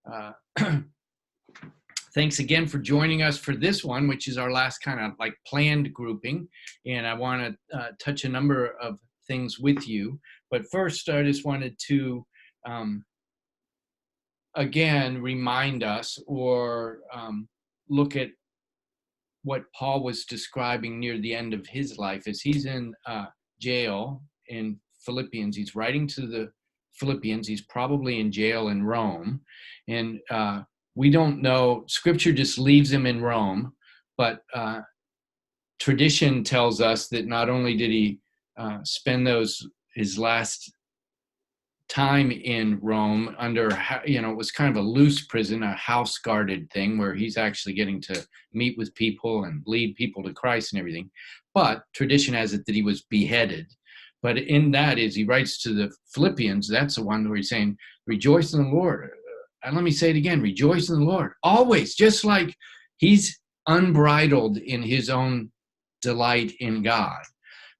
Uh, thanks again for joining us for this one, which is our last kind of like planned grouping. And I want to touch a number of things with you. But first, I just wanted to, again, remind us or look at what Paul was describing near the end of his life as he's in jail in Philippians. He's writing to the Philippians. He's probably in jail in Rome. And we don't know, scripture just leaves him in Rome, but tradition tells us that not only did he spend his last time in Rome under, it was kind of a loose prison, a house guarded thing where he's actually getting to meet with people and lead people to Christ and everything. But tradition has it that he was beheaded. But in that is, he writes to the Philippians, that's the one where he's saying, rejoice in the Lord. And let me say it again, rejoice in the Lord. Always, just like he's unbridled in his own delight in God.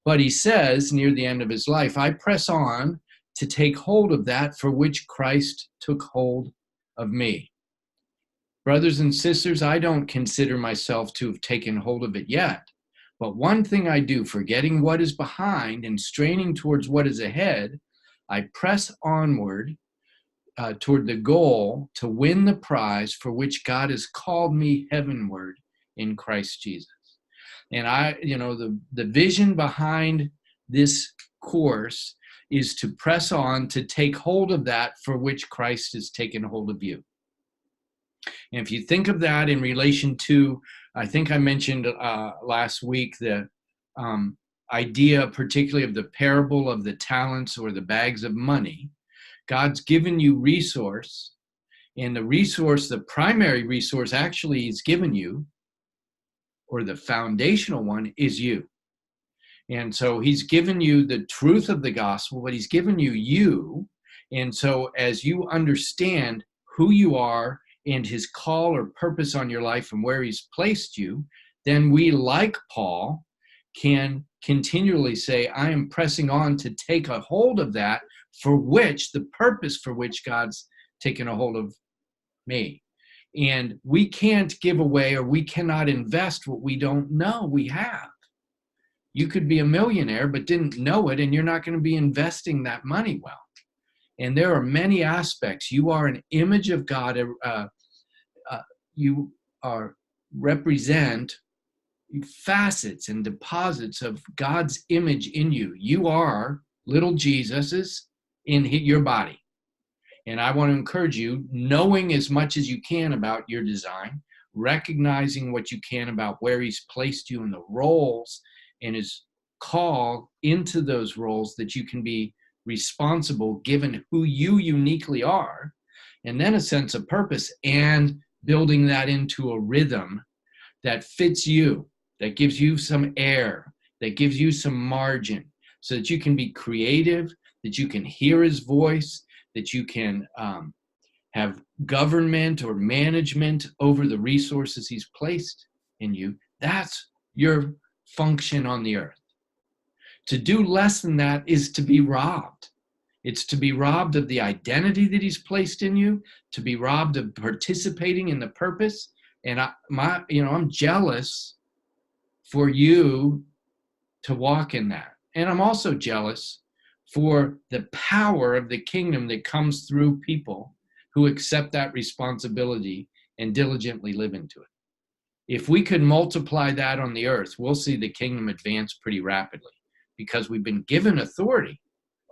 But he says near the end of his life, I press on to take hold of that for which Christ took hold of me. Brothers and sisters, I don't consider myself to have taken hold of it yet. But one thing I do, forgetting what is behind and straining towards what is ahead, I press onward toward the goal to win the prize for which God has called me heavenward in Christ Jesus. And the vision behind this course is to press on to take hold of that for which Christ has taken hold of you. And if you think of that in relation to, I think I mentioned last week the idea particularly of the parable of the talents or the bags of money. God's given you resource, and the primary resource actually he's given you, or the foundational one, is you. And so he's given you the truth of the gospel, but he's given you. And so as you understand who you are and his call or purpose on your life and where he's placed you, then we, like Paul, can continually say, I am pressing on to take a hold of that the purpose for which God's taken a hold of me. And we can't give away, or we cannot invest what we don't know we have. You could be a millionaire but didn't know it, and you're not going to be investing that money well. And there are many aspects. You are an image of God. You represent facets and deposits of God's image in you. You are little Jesuses in your body. And I want to encourage you, knowing as much as you can about your design, recognizing what you can about where he's placed you in the roles and his call into those roles, that you can be responsible given who you uniquely are, and then a sense of purpose, and building that into a rhythm that fits you, that gives you some air, that gives you some margin, so that you can be creative, that you can hear his voice, that you can have government or management over the resources he's placed in you. That's your function on the earth. To do less than that is to be robbed. It's to be robbed of the identity that he's placed in you, to be robbed of participating in the purpose. And I'm jealous for you to walk in that. And I'm also jealous for the power of the kingdom that comes through people who accept that responsibility and diligently live into it. If we could multiply that on the earth, we'll see the kingdom advance pretty rapidly, because we've been given authority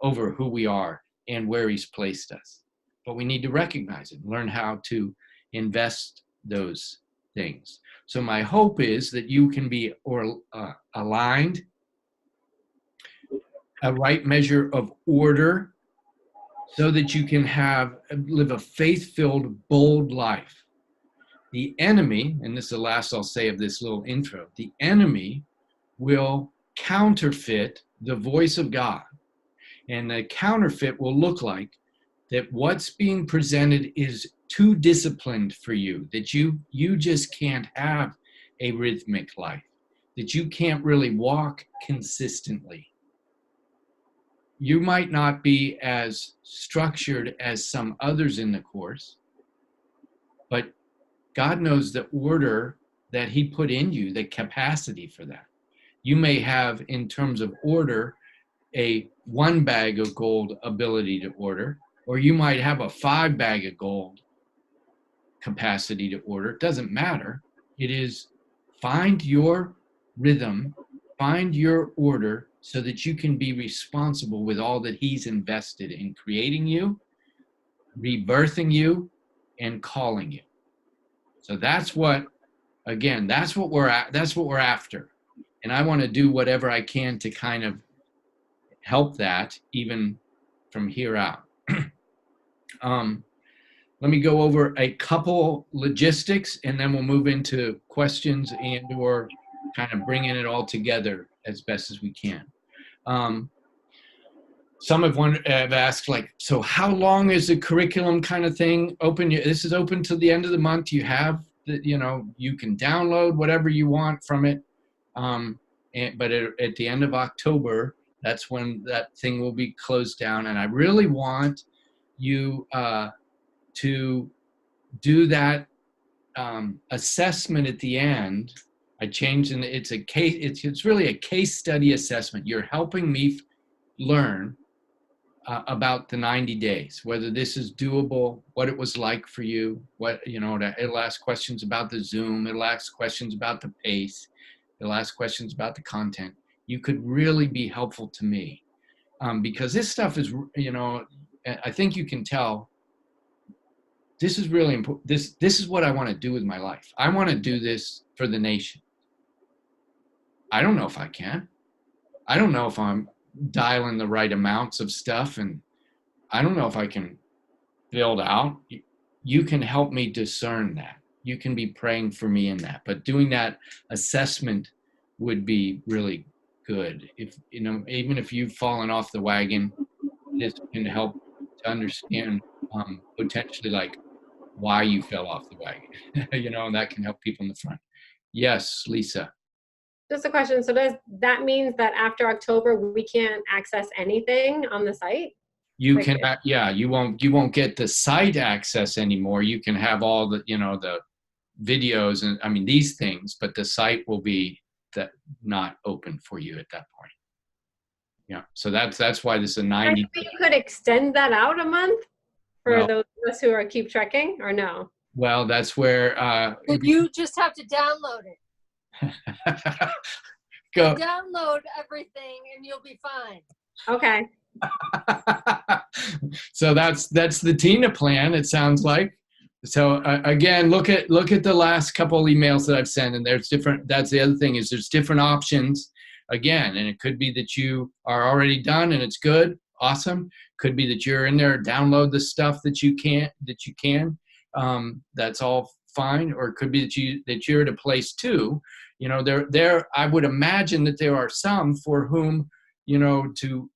over who we are and where he's placed us. But we need to recognize it and learn how to invest those things. So my hope is that you can be aligned, a right measure of order, so that you can live a faith-filled, bold life. The enemy, and this is the last I'll say of this little intro, the enemy will counterfeit the voice of God. And the counterfeit will look like that what's being presented is too disciplined for you, that you just can't have a rhythmic life, that you can't really walk consistently. You might not be as structured as some others in the course, but God knows the order that he put in you, the capacity for that. You may have, in terms of order, a 1 bag of gold ability to order, or you might have a 5 bag of gold capacity to order. It doesn't matter. It is find your rhythm, find your order so that you can be responsible with all that he's invested in creating you, rebirthing you, and calling you. So that's what, again, that's what we're after. And I want to do whatever I can to kind of help that even from here out. Let me go over a couple logistics and then we'll move into questions and or kind of bringing it all together as best as we can. Some have asked, like, so how long is the curriculum kind of thing open? This is open till the end of the month. You have the, you can download whatever you want from it. But at the end of October, that's when that thing will be closed down. And I really want you to do that assessment at the end. I changed, and it's a case. It's really a case study assessment. You're helping me learn about the 90 days, whether this is doable, what it was like for you, it'll ask questions about the Zoom, it'll ask questions about the pace, it'll ask questions about the content. You could really be helpful to me because this stuff is, I think you can tell this is really important. This is what I want to do with my life. I want to do this for the nation. I don't know if I can. I don't know if I'm dialing the right amounts of stuff, and I don't know if I can build out. You can help me discern that. You can be praying for me in that, but doing that assessment would be really good. If even if you've fallen off the wagon, this can help to understand potentially like why you fell off the wagon, and that can help people in the front. Yes, Lisa. Just a question. So does that mean that after October we can't access anything on the site? You can, you won't get the site access anymore. You can have all the, the videos and these things, but the site will be not open for you at that point. Yeah. So that's why this is a 90. You could extend that out a month for those of us who keep trekking, or no? Well, that's where. But you just have to download it. Go download everything and you'll be fine. Okay. So that's the Tina plan, it sounds like. So again, look at the last couple emails that I've sent, and there's different. That's the other thing, is there's different options again, and it could be that you are already done and it's good, awesome. Could be that you're in there, download the stuff that you can. That's all fine. Or it could be that you're at a place too. There. I would imagine that there are some for whom to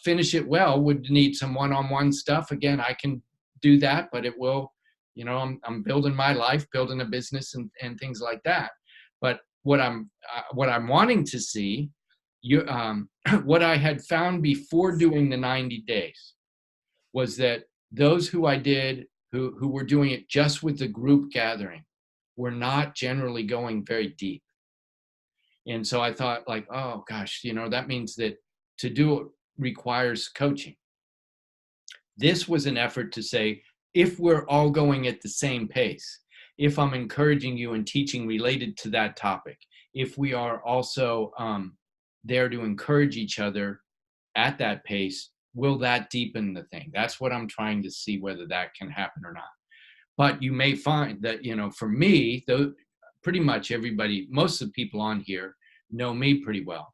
finish it well would need some one-on-one stuff. Again, I can do that, but it will. I'm building my life, building a business, and things like that. But what I'm wanting to see, what I had found before doing the 90 days, was that those who I did who were doing it just with the group gathering were not generally going very deep. And so I thought, like, oh gosh, that means that to do it requires coaching. This was an effort to say, if we're all going at the same pace, if I'm encouraging you and teaching related to that topic, if we are also there to encourage each other at that pace, will that deepen the thing? That's what I'm trying to see, whether that can happen or not. But you may find that, for me, though, pretty much everybody, most of the people on here know me pretty well.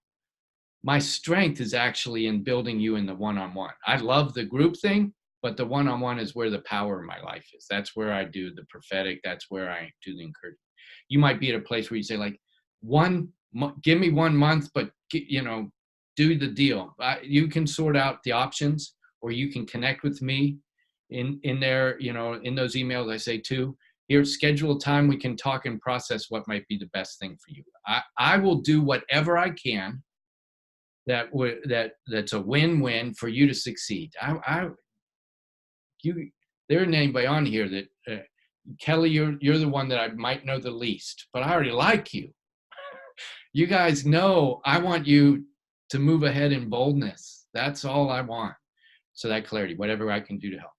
My strength is actually in building you in the one-on-one. I love the group thing, but the one-on-one is where the power of my life is. That's where I do the prophetic. That's where I do the encouragement. You might be at a place where you say, like, give me 1 month, but do the deal. You can sort out the options, or you can connect with me in there. In those emails I say too, here, schedule a time we can talk and process what might be the best thing for you. I will do whatever I can that's a win-win for you to succeed. There isn't anybody on here that Kelly, you're the one that I might know the least, but I already like you. You guys know I want you to move ahead in boldness. That's all I want. So that clarity, whatever I can do to help.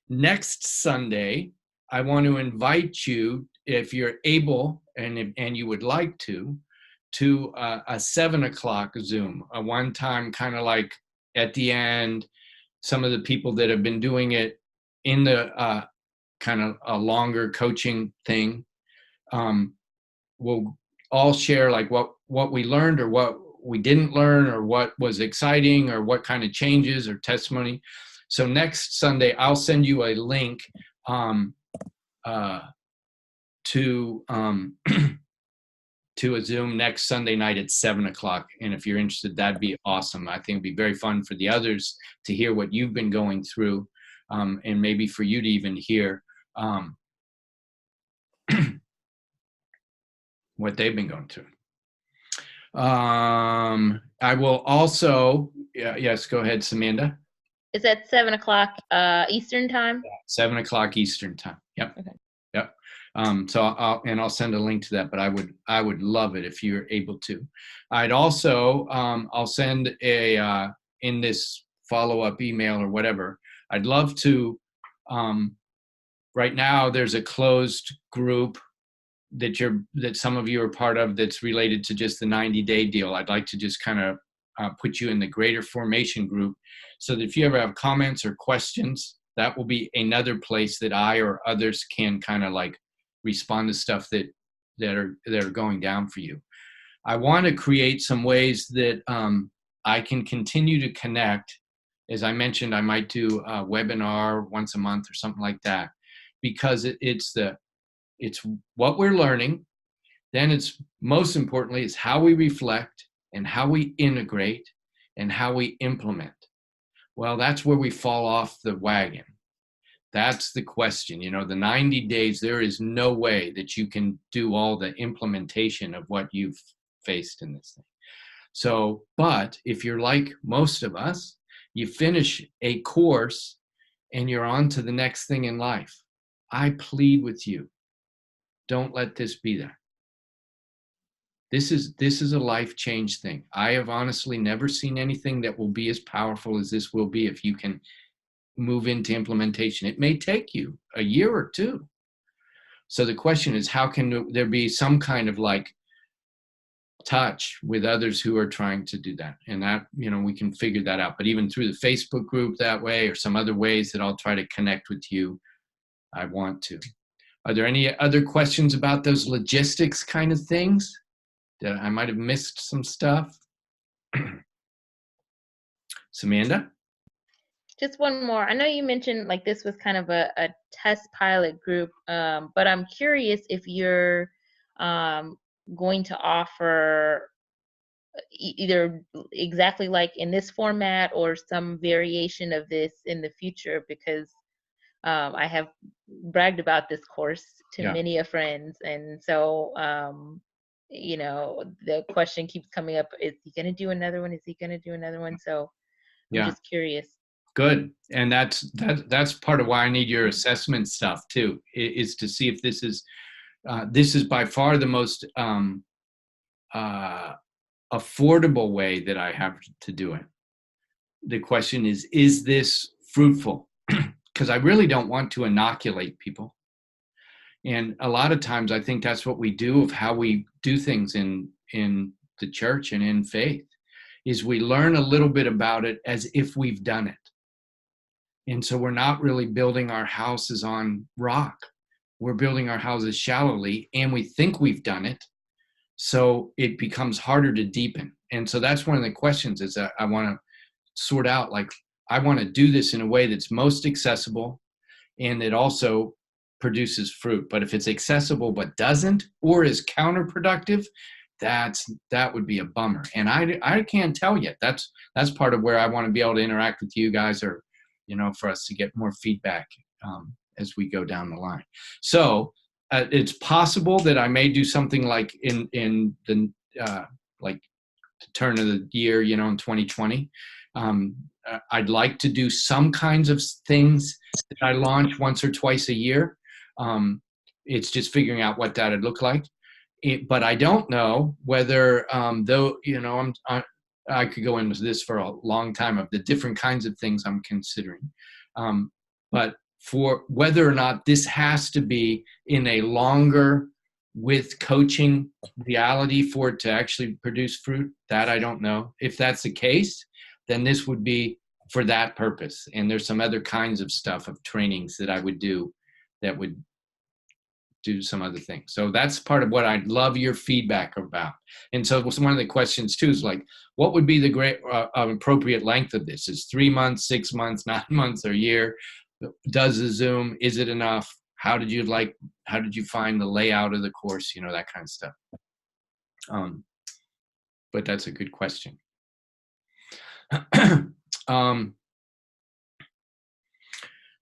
Next Sunday, I want to invite you, if you're able and you would like to a 7:00 Zoom, a one-time kind of like at the end. Some of the people that have been doing it in the kind of a longer coaching thing, we'll all share like what we learned or what we didn't learn or what was exciting or what kind of changes or testimony. So next Sunday, I'll send you a link to to a Zoom next Sunday night at 7:00. And if you're interested, that'd be awesome. I think it'd be very fun for the others to hear what you've been going through, and maybe for you to even hear what they've been going through. I will also, yes, go ahead, Samantha. It's at 7:00 Eastern time. 7:00 Eastern time. Yep. Okay. Yep. So I'll send a link to that, but I would love it if you're able to. I'd also, I'll send a, in this follow-up email or whatever, I'd love to, right now there's a closed group that some of you are part of that's related to just the 90-day deal. I'd like to just kind of put you in the greater formation group so that if you ever have comments or questions, that will be another place that I or others can kind of like respond to stuff that are going down for you. I want to create some ways that I can continue to connect. As I mentioned, I might do a webinar once a month or something like that, because it's what we're learning. Then it's most importantly is how we reflect and how we integrate and how we implement. Well, that's where we fall off the wagon. That's the question. You know, the 90 days, there is no way that you can do all the implementation of what you've faced in this thing. So, but if you're like most of us, you finish a course and you're on to the next thing in life. I plead with you, don't let this be that. This is a life change thing. I have honestly never seen anything that will be as powerful as this will be if you can move into implementation. It may take you a year or two. So the question is, how can there be some kind of like touch with others who are trying to do that? And that, you know, we can figure that out. But even through the Facebook group that way, or some other ways that I'll try to connect with you, I want to. Are there any other questions about those logistics kind of things? That I might have missed some stuff? Samantha? Just one more. I know you mentioned like this was kind of a test pilot group, but I'm curious if you're going to offer either exactly like in this format or some variation of this in the future, because I have bragged about this course to many of friends. And so, you know, the question keeps coming up, is he going to do another one? Is he going to do another one? So I'm just curious. Good. And that's part of why I need your assessment stuff too, is to see if this is by far the most affordable way that I have to do it. The question is this fruitful? Because I really don't want to inoculate people. And a lot of times I think that's what we do of how we do things in the church and in faith, is we learn a little bit about it as if we've done it. And so we're not really building our houses on rock. We're building our houses shallowly, and we think we've done it. So it becomes harder to deepen. And so that's one of the questions is that I want to sort out, like, I want to do this in a way that's most accessible and it also produces fruit. But if it's accessible but doesn't, or is counterproductive, that would be a bummer. And I can't tell yet. That's part of where I want to be able to interact with you guys, or, you know, for us to get more feedback as we go down the line. So it's possible that I may do something like in the like the turn of the year, you know, in 2020. I'd like to do some kinds of things that I launch once or twice a year. It's just figuring out what that would look like. But I don't know whether, though, I could go into this for a long time of the different kinds of things I'm considering. But for whether or not this has to be in a longer with coaching reality for it to actually produce fruit, that I don't know. If that's the case, then this would be for that purpose. And there's some other kinds of stuff of trainings that I would do that would do some other things. So that's part of what I'd love your feedback about. And so one of the questions too is like, what would be the great appropriate length of this? Is 3 months, 6 months, 9 months, or a year? Does the Zoom, is it enough? How did you find the layout of the course? That kind of stuff. But that's a good question.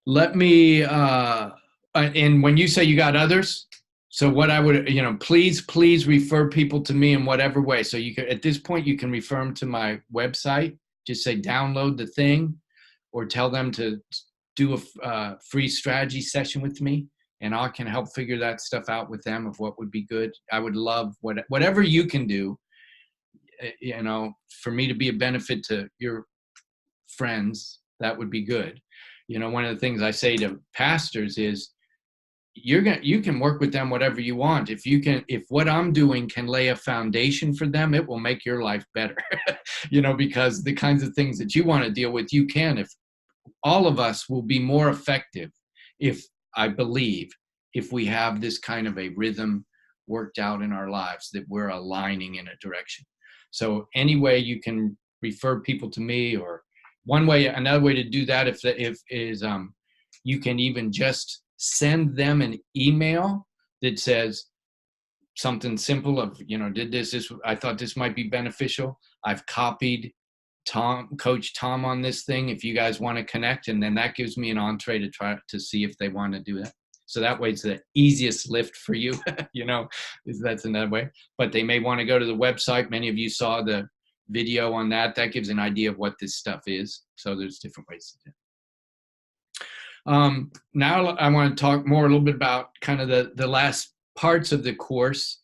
Let me, and when you say you got others, so what I would, please refer people to me in whatever way. So you can, at this point, you can refer them to my website. Just say download the thing, or tell them to do a free strategy session with me, and I can help figure that stuff out with them of what would be good. I would love whatever you can do, for me to be a benefit to your friends. That would be good. One of the things I say to pastors is, you can work with them whatever you want. If what I'm doing can lay a foundation for them, it will make your life better. Because the kinds of things that you want to deal with, you can. If all of us will be more effective, I believe, if we have this kind of a rhythm worked out in our lives, that we're aligning in a direction. So anyway, you can refer people to me, or another way to do that is you can even just send them an email that says something simple of, did this, I thought this might be beneficial. I've copied Coach Tom on this thing, if you guys want to connect, and then that gives me an entree to try to see if they want to do that. So that way it's the easiest lift for you, that's another way. But they may want to go to the website. Many of you saw the video on that. That gives an idea of what this stuff is. So there's different ways to do it. Now I want to talk more a little bit about kind of the last parts of the course.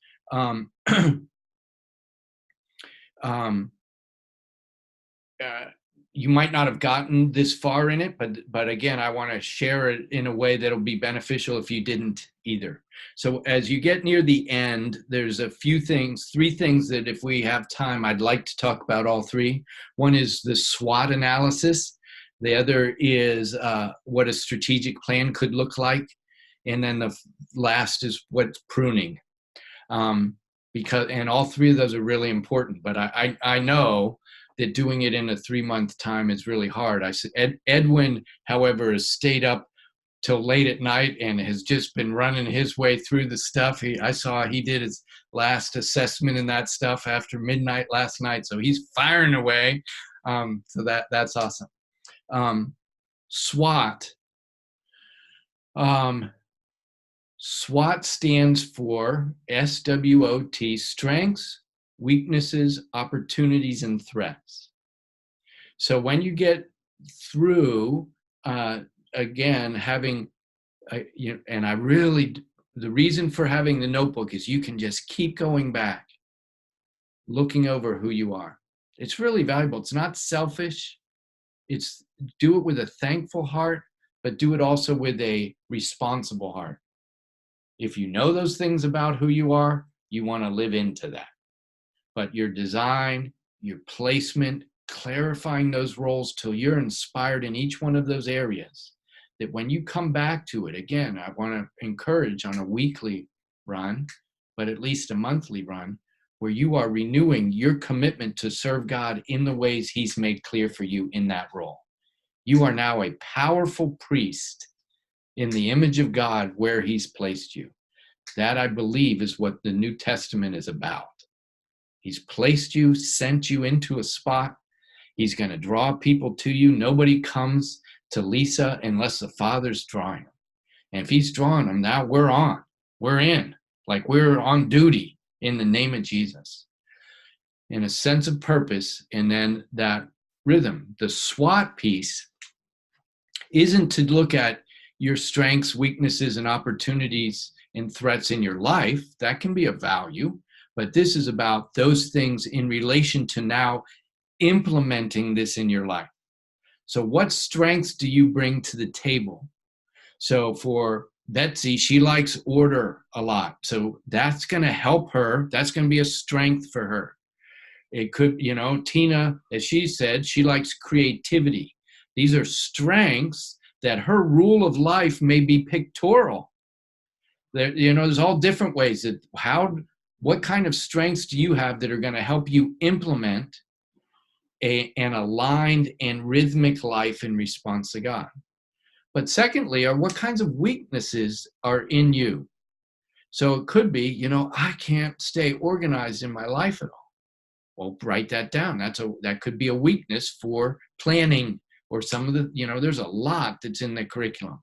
You might not have gotten this far in it, but again, I want to share it in a way that'll be beneficial if you didn't either. So as you get near the end, there's three things that if we have time, I'd like to talk about all three. One is the SWOT analysis. The other is what a strategic plan could look like. And then the last is what's pruning. And all three of those are really important, but I know that doing it in a 3-month time is really hard. I said, Edwin, however, has stayed up till late at night and has just been running his way through the stuff. I saw he did his last assessment in that stuff after midnight last night. So he's firing away. So that's awesome. SWOT. SWOT stands for SWOT, strengths, weaknesses, opportunities, and threats. So when you get through, again, having, the reason for having the notebook is you can just keep going back, looking over who you are. It's really valuable. It's not selfish. Do it with a thankful heart, but do it also with a responsible heart. If you know those things about who you are, you want to live into that. But your design, your placement, clarifying those roles till you're inspired in each one of those areas, that when you come back to it, again, I want to encourage on a weekly run, but at least a monthly run, where you are renewing your commitment to serve God in the ways He's made clear for you in that role. You are now a powerful priest in the image of God where He's placed you. That, I believe, is what the New Testament is about. He's placed you, sent you into a spot. He's going to draw people to you. Nobody comes to Lisa unless the Father's drawing them. And if He's drawing them, now we're on. We're in. Like we're on duty in the name of Jesus. In a sense of purpose, and then that rhythm. The SWOT piece isn't to look at your strengths, weaknesses, and opportunities and threats in your life. That can be of value, but this is about those things in relation to now implementing this in your life. So what strengths do you bring to the table? So for Betsy, she likes order a lot. So that's going to help her. That's going to be a strength for her. It could, Tina, as she said, she likes creativity. These are strengths that her rule of life may be pictorial. There's all different ways that what kind of strengths do you have that are going to help you implement an aligned and rhythmic life in response to God? But secondly, what kinds of weaknesses are in you? So it could be, I can't stay organized in my life at all. Well, write that down. That could be a weakness for planning, or some of the, there's a lot that's in the curriculum.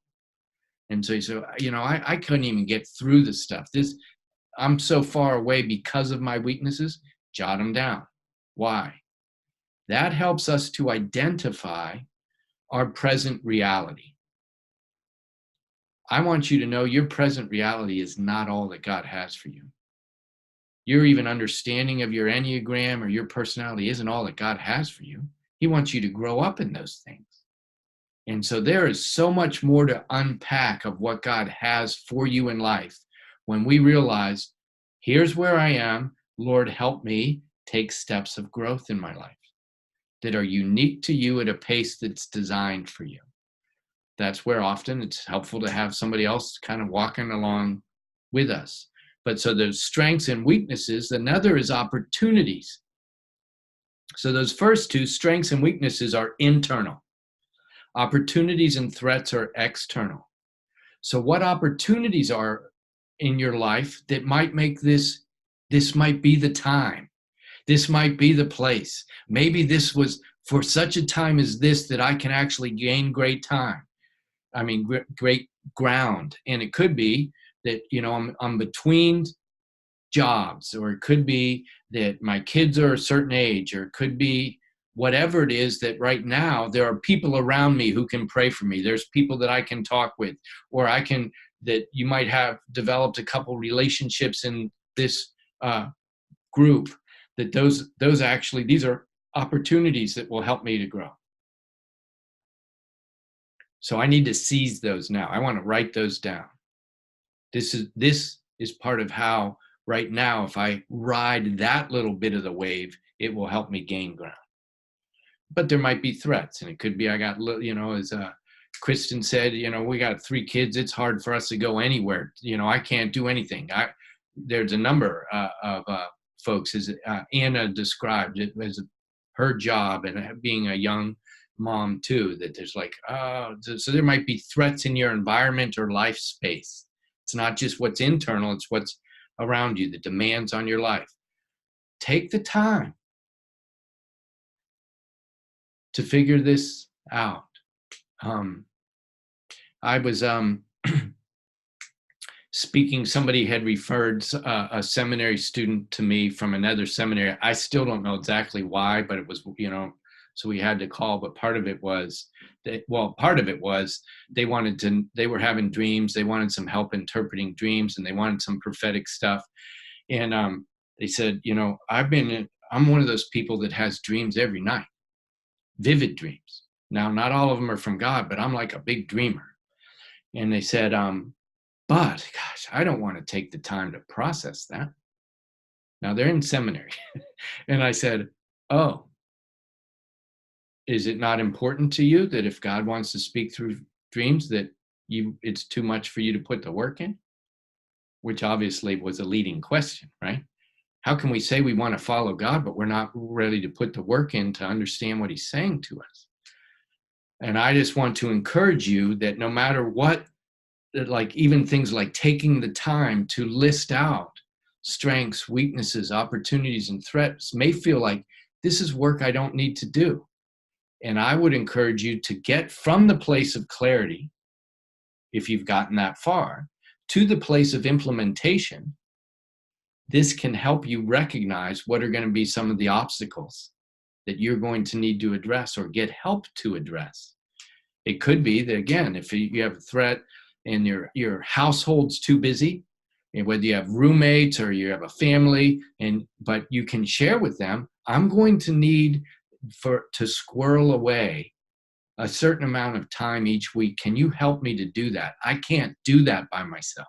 And so you say, I couldn't even get through the stuff. I'm so far away because of my weaknesses. Jot them down. Why? That helps us to identify our present reality. I want you to know your present reality is not all that God has for you. Your even understanding of your Enneagram or your personality isn't all that God has for you. He wants you to grow up in those things. And so there is so much more to unpack of what God has for you in life when we realize, here's where I am. Lord, help me take steps of growth in my life that are unique to you at a pace that's designed for you. That's where often it's helpful to have somebody else kind of walking along with us. But so there's strengths and weaknesses. Another is opportunities. So those first two, strengths and weaknesses, are internal. Opportunities and threats are external. So what opportunities are in your life that might make this might be the time. This might be the place. Maybe this was for such a time as this that I can actually gain great ground. And it could be that, I'm between jobs, or it could be that my kids are a certain age, or it could be whatever it is that right now there are people around me who can pray for me. There's people that I can talk with, or that you might have developed a couple relationships in this group, that those actually, these are opportunities that will help me to grow. So I need to seize those now. I want to write those down. This is part of how right now, if I ride that little bit of the wave, it will help me gain ground. But there might be threats, and it could be I got, as Kristen said, we got 3 kids. It's hard for us to go anywhere. I can't do anything. There's a number of folks, as Anna described it, as her job, and being a young mom too, that there's so there might be threats in your environment or life space. It's not just what's internal, it's what's around you, the demands on your life. Take the time to figure this out. I was speaking, somebody had referred a seminary student to me from another seminary. I still don't know exactly why, but it was, so we had to call. But part of it was they were having dreams. They wanted some help interpreting dreams, and they wanted some prophetic stuff. And they said, I'm one of those people that has dreams every night, vivid dreams. Now, not all of them are from God, but I'm like a big dreamer. And they said, but gosh, I don't want to take the time to process that. Now they're in seminary. And I said, oh, is it not important to you that if God wants to speak through dreams, that it's too much for you to put the work in? Which obviously was a leading question, right? How can we say we want to follow God, but we're not ready to put the work in to understand what he's saying to us? And I just want to encourage you that no matter what, like even things like taking the time to list out strengths, weaknesses, opportunities, and threats may feel like this is work I don't need to do. And I would encourage you to get from the place of clarity, if you've gotten that far, to the place of implementation. This can help you recognize what are going to be some of the obstacles that you're going to need to address or get help to address. It could be that, again, if you have a threat and your household's too busy, and whether you have roommates or you have a family, but you can share with them, I'm going to need to squirrel away a certain amount of time each week. Can you help me to do that? I can't do that by myself.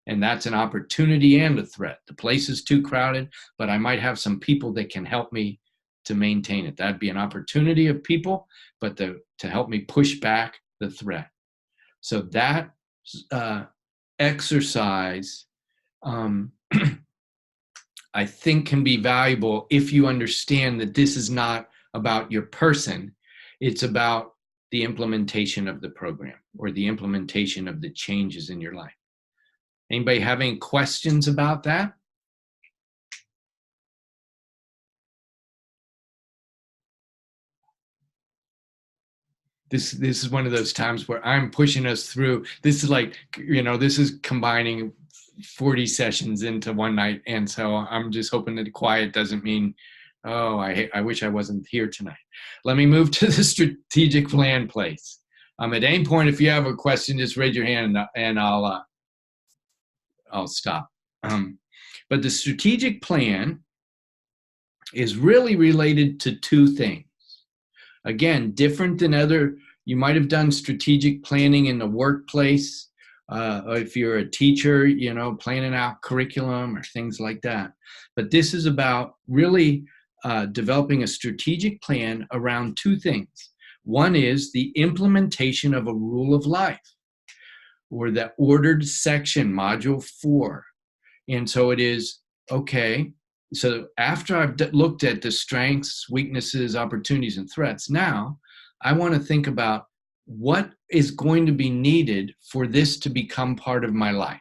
And that's an opportunity and a threat. The place is too crowded, but I might have some people that can help me to maintain it. That'd be an opportunity of people, but to help me push back the threat. So that exercise, I think, can be valuable if you understand that this is not about your person. It's about the implementation of the program or the implementation of the changes in your life. Anybody have any questions about that? This is one of those times where I'm pushing us through. This is like, this is combining 40 sessions into one night. And so I'm just hoping that quiet doesn't mean, oh, I wish I wasn't here tonight. Let me move to the strategic plan place. At any point, if you have a question, just raise your hand and I'll stop. But the strategic plan is really related to two things. Again, different than you might have done strategic planning in the workplace, or if you're a teacher, planning out curriculum or things like that. But this is about really developing a strategic plan around two things. One is the implementation of a rule of life, or the ordered section, module 4. And so it is, okay, so after I've looked at the strengths, weaknesses, opportunities, and threats, now I want to think about what is going to be needed for this to become part of my life.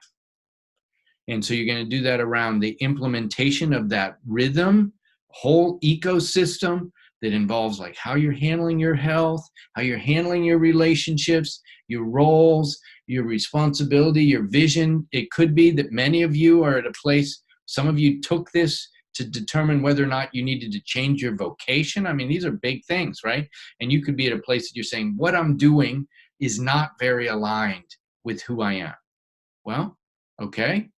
And so you're going to do that around the implementation of that rhythm, whole ecosystem that involves like how you're handling your health, how you're handling your relationships, your roles, your responsibility, your vision. It could be that many of you are at a place, some of you took this to determine whether or not you needed to change your vocation. I mean, these are big things, right? And you could be at a place that you're saying, what I'm doing is not very aligned with who I am. Well, okay.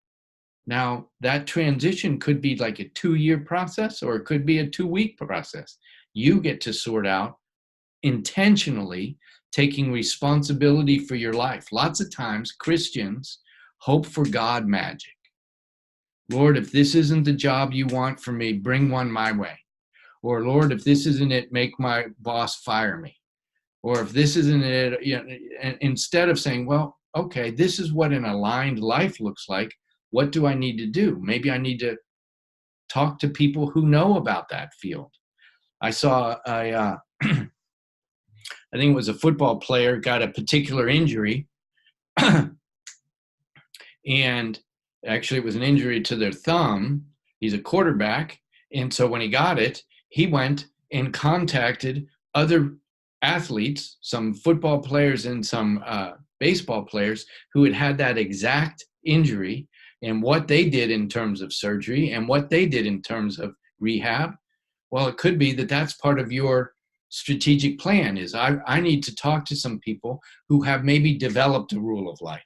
Now, that transition could be like a 2-year process, or it could be a 2-week process. You get to sort out intentionally taking responsibility for your life. Lots of times, Christians hope for God magic. Lord, if this isn't the job you want for me, bring one my way. Or Lord, if this isn't it, make my boss fire me. Or if this isn't it, and instead of saying, well, okay, this is what an aligned life looks like. What do I need to do? Maybe I need to talk to people who know about that field. I saw I think it was a football player got a particular injury, and actually it was an injury to their thumb. He's a quarterback, and so when he got it, he went and contacted other athletes, some football players and some baseball players who had had that exact injury, and what they did in terms of surgery and what they did in terms of rehab. Well, it could be that that's part of your strategic plan is I need to talk to some people who have maybe developed a rule of life,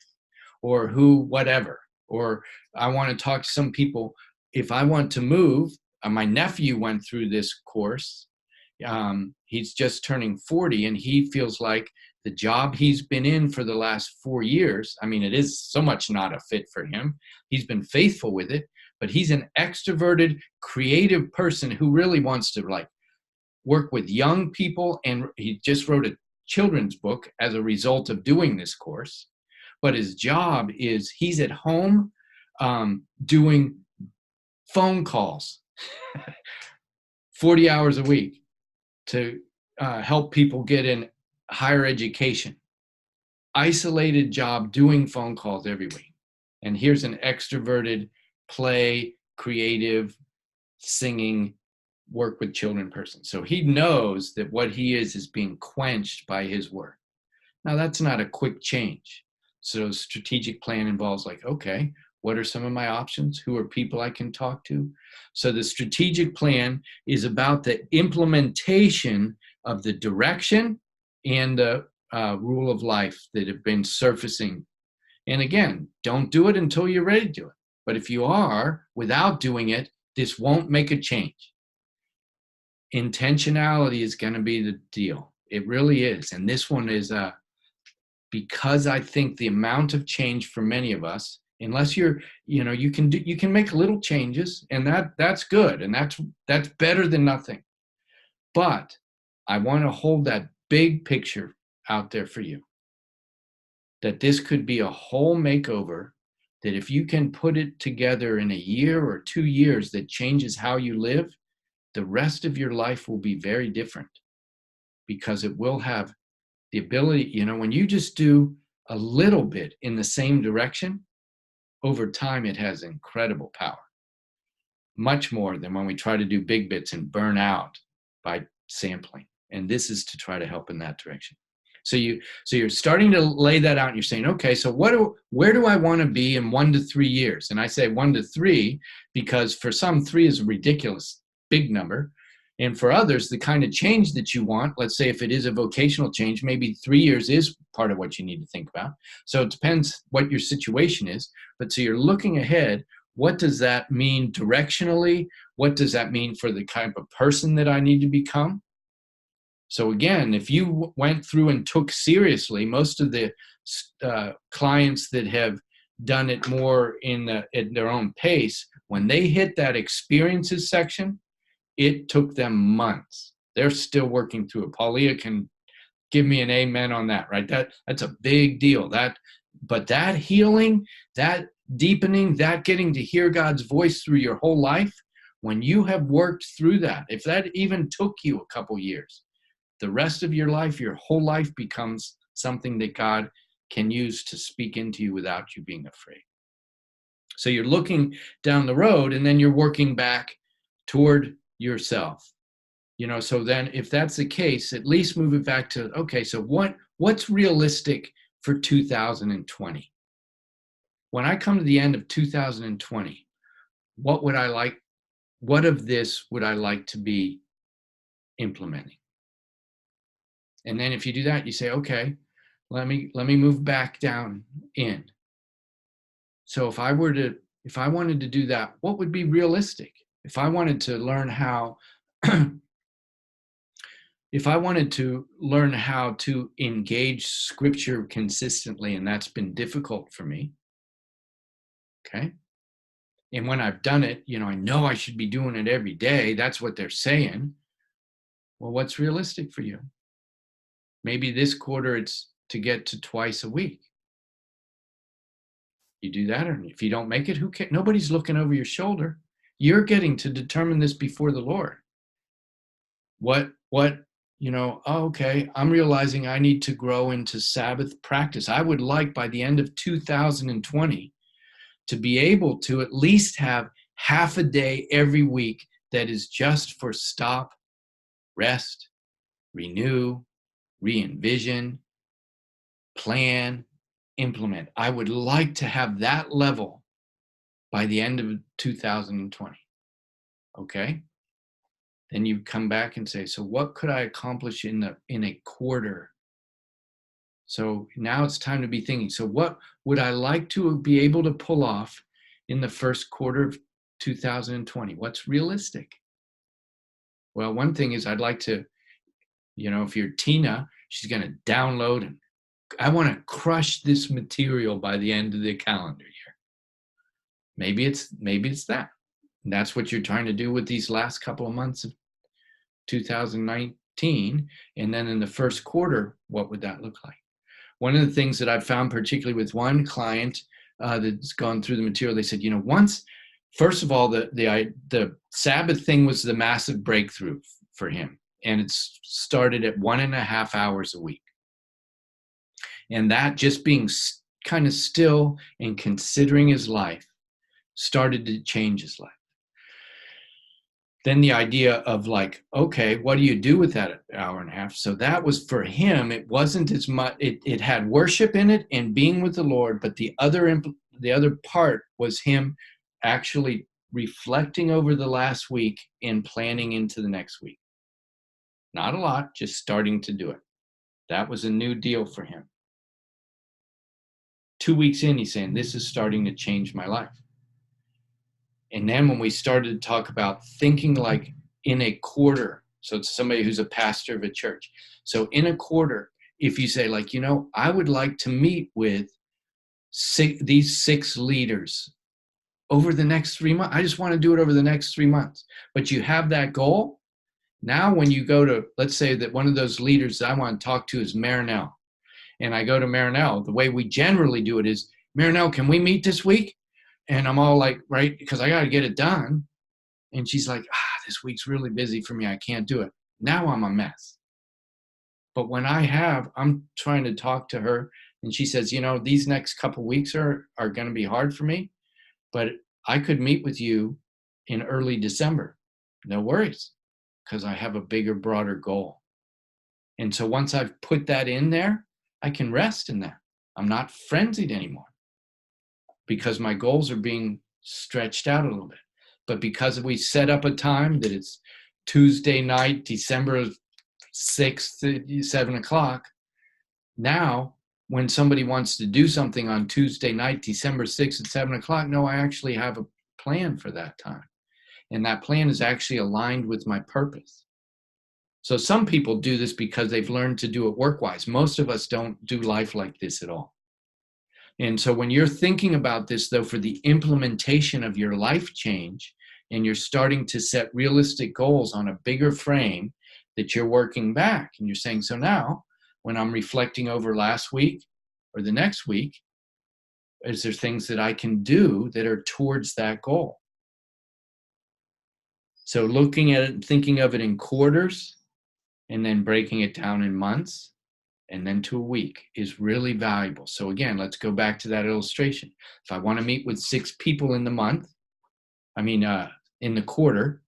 or who whatever, or I want to talk to some people if I want to move. My nephew went through this course. He's just turning 40, and he feels like the job he's been in for the last 4 years, I mean, it is so much not a fit for him. He's been faithful with it, but he's an extroverted, creative person who really wants to like work with young people. And he just wrote a children's book as a result of doing this course. But his job is he's at home doing phone calls 40 hours a week to help people get in higher education. Isolated job doing phone calls every week. And here's an extroverted, play, creative, singing, work with children person. So he knows that what he is being quenched by his work. Now, that's not a quick change. So strategic plan involves like, okay, What are some of my options? Who are people I can talk to? So the strategic plan is about the implementation of the direction and the rule of life that have been surfacing. And again, don't do it until you're ready to do it. But if you are, without doing it, this won't make a change. Intentionality is going to be the deal. It really is. And this one is because I think the amount of change for many of us, unless you're, you can make little changes, and that's good, and that's better than nothing. But I want to hold that big picture out there for you, that this could be a whole makeover, that if you can put it together in a year or 2 years that changes how you live, the rest of your life will be very different, because it will have the ability, when you just do a little bit in the same direction, over time it has incredible power. Much more than when we try to do big bits and burn out by sampling. And this is to try to help in that direction. So you're starting to lay that out, and you're saying, okay, so where do I want to be in 1 to 3 years? And I say 1 to 3 because for some, 3 is a ridiculous big number. And for others, the kind of change that you want, let's say if it is a vocational change, maybe 3 years is part of what you need to think about. So it depends what your situation is. But so you're looking ahead. What does that mean directionally? What does that mean for the type of person that I need to become? So again, if you went through and took seriously, most of the clients that have done it more at their own pace, when they hit that experiences section, it took them months. They're still working through it. Paulia can give me an amen on that, right? That's a big deal. But that healing, that deepening, that getting to hear God's voice through your whole life, when you have worked through that, if that even took you a couple years, the rest of your life, your whole life becomes something that God can use to speak into you without you being afraid. So you're looking down the road, and then you're working back toward yourself. So then if that's the case, at least move it back to, okay, so what's realistic for 2020? When I come to the end of 2020, what of this would I like to be implementing? And then if you do that, you say, okay, let me move back down in. So if I wanted to do that, what would be realistic? If I wanted to learn how to engage scripture consistently, and that's been difficult for me. Okay. And when I've done it, I know I should be doing it every day. That's what they're saying. Well, what's realistic for you? Maybe this quarter it's to get to twice a week. You do that, or if you don't make it, who cares? Nobody's looking over your shoulder. You're getting to determine this before the Lord. Okay, I'm realizing I need to grow into Sabbath practice. I would like by the end of 2020 to be able to at least have half a day every week that is just for stop, rest, renew, re-envision, plan, implement. I would like to have that level by the end of 2020. Okay? Then you come back and say, so what could I accomplish in a quarter? So now it's time to be thinking, so what would I like to be able to pull off in the first quarter of 2020? What's realistic? Well, one thing is I'd like to, if you're Tina, she's going to download, and I want to crush this material by the end of the calendar year. Maybe it's that. And that's what you're trying to do with these last couple of months of 2019. And then in the first quarter, what would that look like? One of the things that I've found, particularly with one client that's gone through the material, they said, first of all, the Sabbath thing was the massive breakthrough for him. And it started at 1.5 hours a week. And that just being kind of still and considering his life started to change his life. Then the idea of okay, what do you do with that hour and a half? So that was for him. It wasn't as much, it had worship in it and being with the Lord, but the other the other part was him actually reflecting over the last week and planning into the next week. Not a lot, just starting to do it. That was a new deal for him. 2 weeks in, he's saying, this is starting to change my life. And then when we started to talk about thinking like in a quarter, so it's somebody who's a pastor of a church. So in a quarter, if you say like, I would like to meet with these 6 leaders over the next 3 months. I just want to do it over the next 3 months. But you have that goal. Now when you go to, let's say that one of those leaders that I want to talk to is Marinelle. And I go to Marinelle, the way we generally do it is, Marinelle, can we meet this week? And I'm all like, right, because I got to get it done. And she's like, this week's really busy for me. I can't do it. Now I'm a mess. But when I'm trying to talk to her and she says, these next couple weeks are going to be hard for me, but I could meet with you in early December. No worries, because I have a bigger, broader goal. And so once I've put that in there, I can rest in that. I'm not frenzied anymore because my goals are being stretched out a little bit. But because we set up a time that it's Tuesday night, December 6th, 7 o'clock, now when somebody wants to do something on Tuesday night, December 6th at 7 o'clock, no, I actually have a plan for that time. And that plan is actually aligned with my purpose. So some people do this because they've learned to do it work-wise. Most of us don't do life like this at all. And so when you're thinking about this, though, for the implementation of your life change, and you're starting to set realistic goals on a bigger frame that you're working back, and you're saying, so now when I'm reflecting over last week or the next week, is there things that I can do that are towards that goal? So looking at it and thinking of it in quarters and then breaking it down in months and then to a week is really valuable. So again, let's go back to that illustration. If I want to meet with 6 people in the month, in the quarter,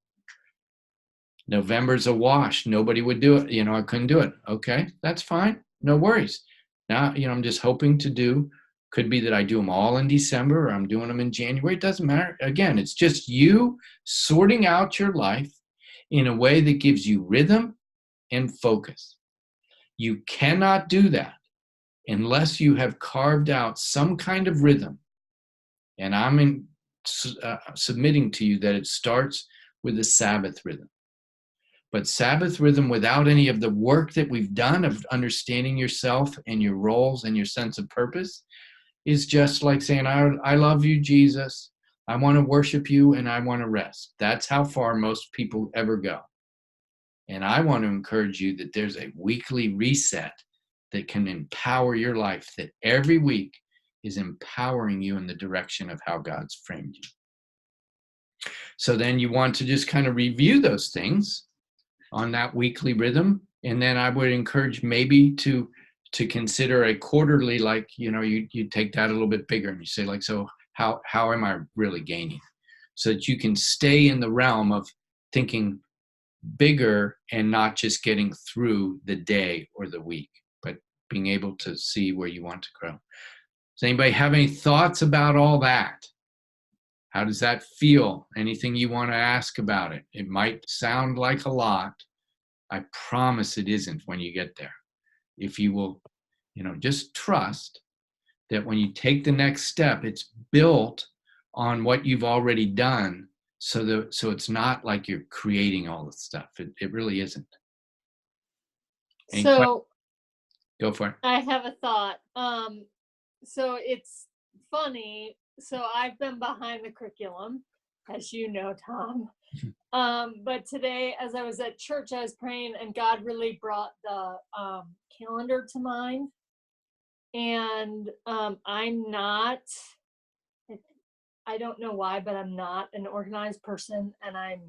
November's a wash. Nobody would do it. I couldn't do it. Okay, that's fine. No worries. Now, I'm just hoping to do, could be that I do them all in December or I'm doing them in January. It doesn't matter. Again, it's just you sorting out your life in a way that gives you rhythm and focus. You cannot do that unless you have carved out some kind of rhythm. And I'm submitting to you that it starts with a Sabbath rhythm. But Sabbath rhythm without any of the work that we've done of understanding yourself and your roles and your sense of purpose is just like saying, I love you, Jesus. I want to worship you and I want to rest. That's how far most people ever go. And I want to encourage you that there's a weekly reset that can empower your life, that every week is empowering you in the direction of how God's framed you. So then you want to just kind of review those things on that weekly rhythm. And then I would encourage maybe to consider a quarterly, like, you take that a little bit bigger and you say like, so how am I really gaining? So that you can stay in the realm of thinking bigger and not just getting through the day or the week, but being able to see where you want to grow. Does anybody have any thoughts about all that? How does that feel? Anything you want to ask about it? It might sound like a lot. I promise it isn't when you get there. If you will, just trust that when you take the next step, it's built on what you've already done. So it's not like you're creating all the stuff. It really isn't. Any questions? Go for it. I have a thought. So it's funny. So I've been behind the curriculum, as you know, Tom. But today, as I was at church, I was praying, and God really brought the calendar to mind. And I'm not, I don't know why, but I'm not an organized person, and I'm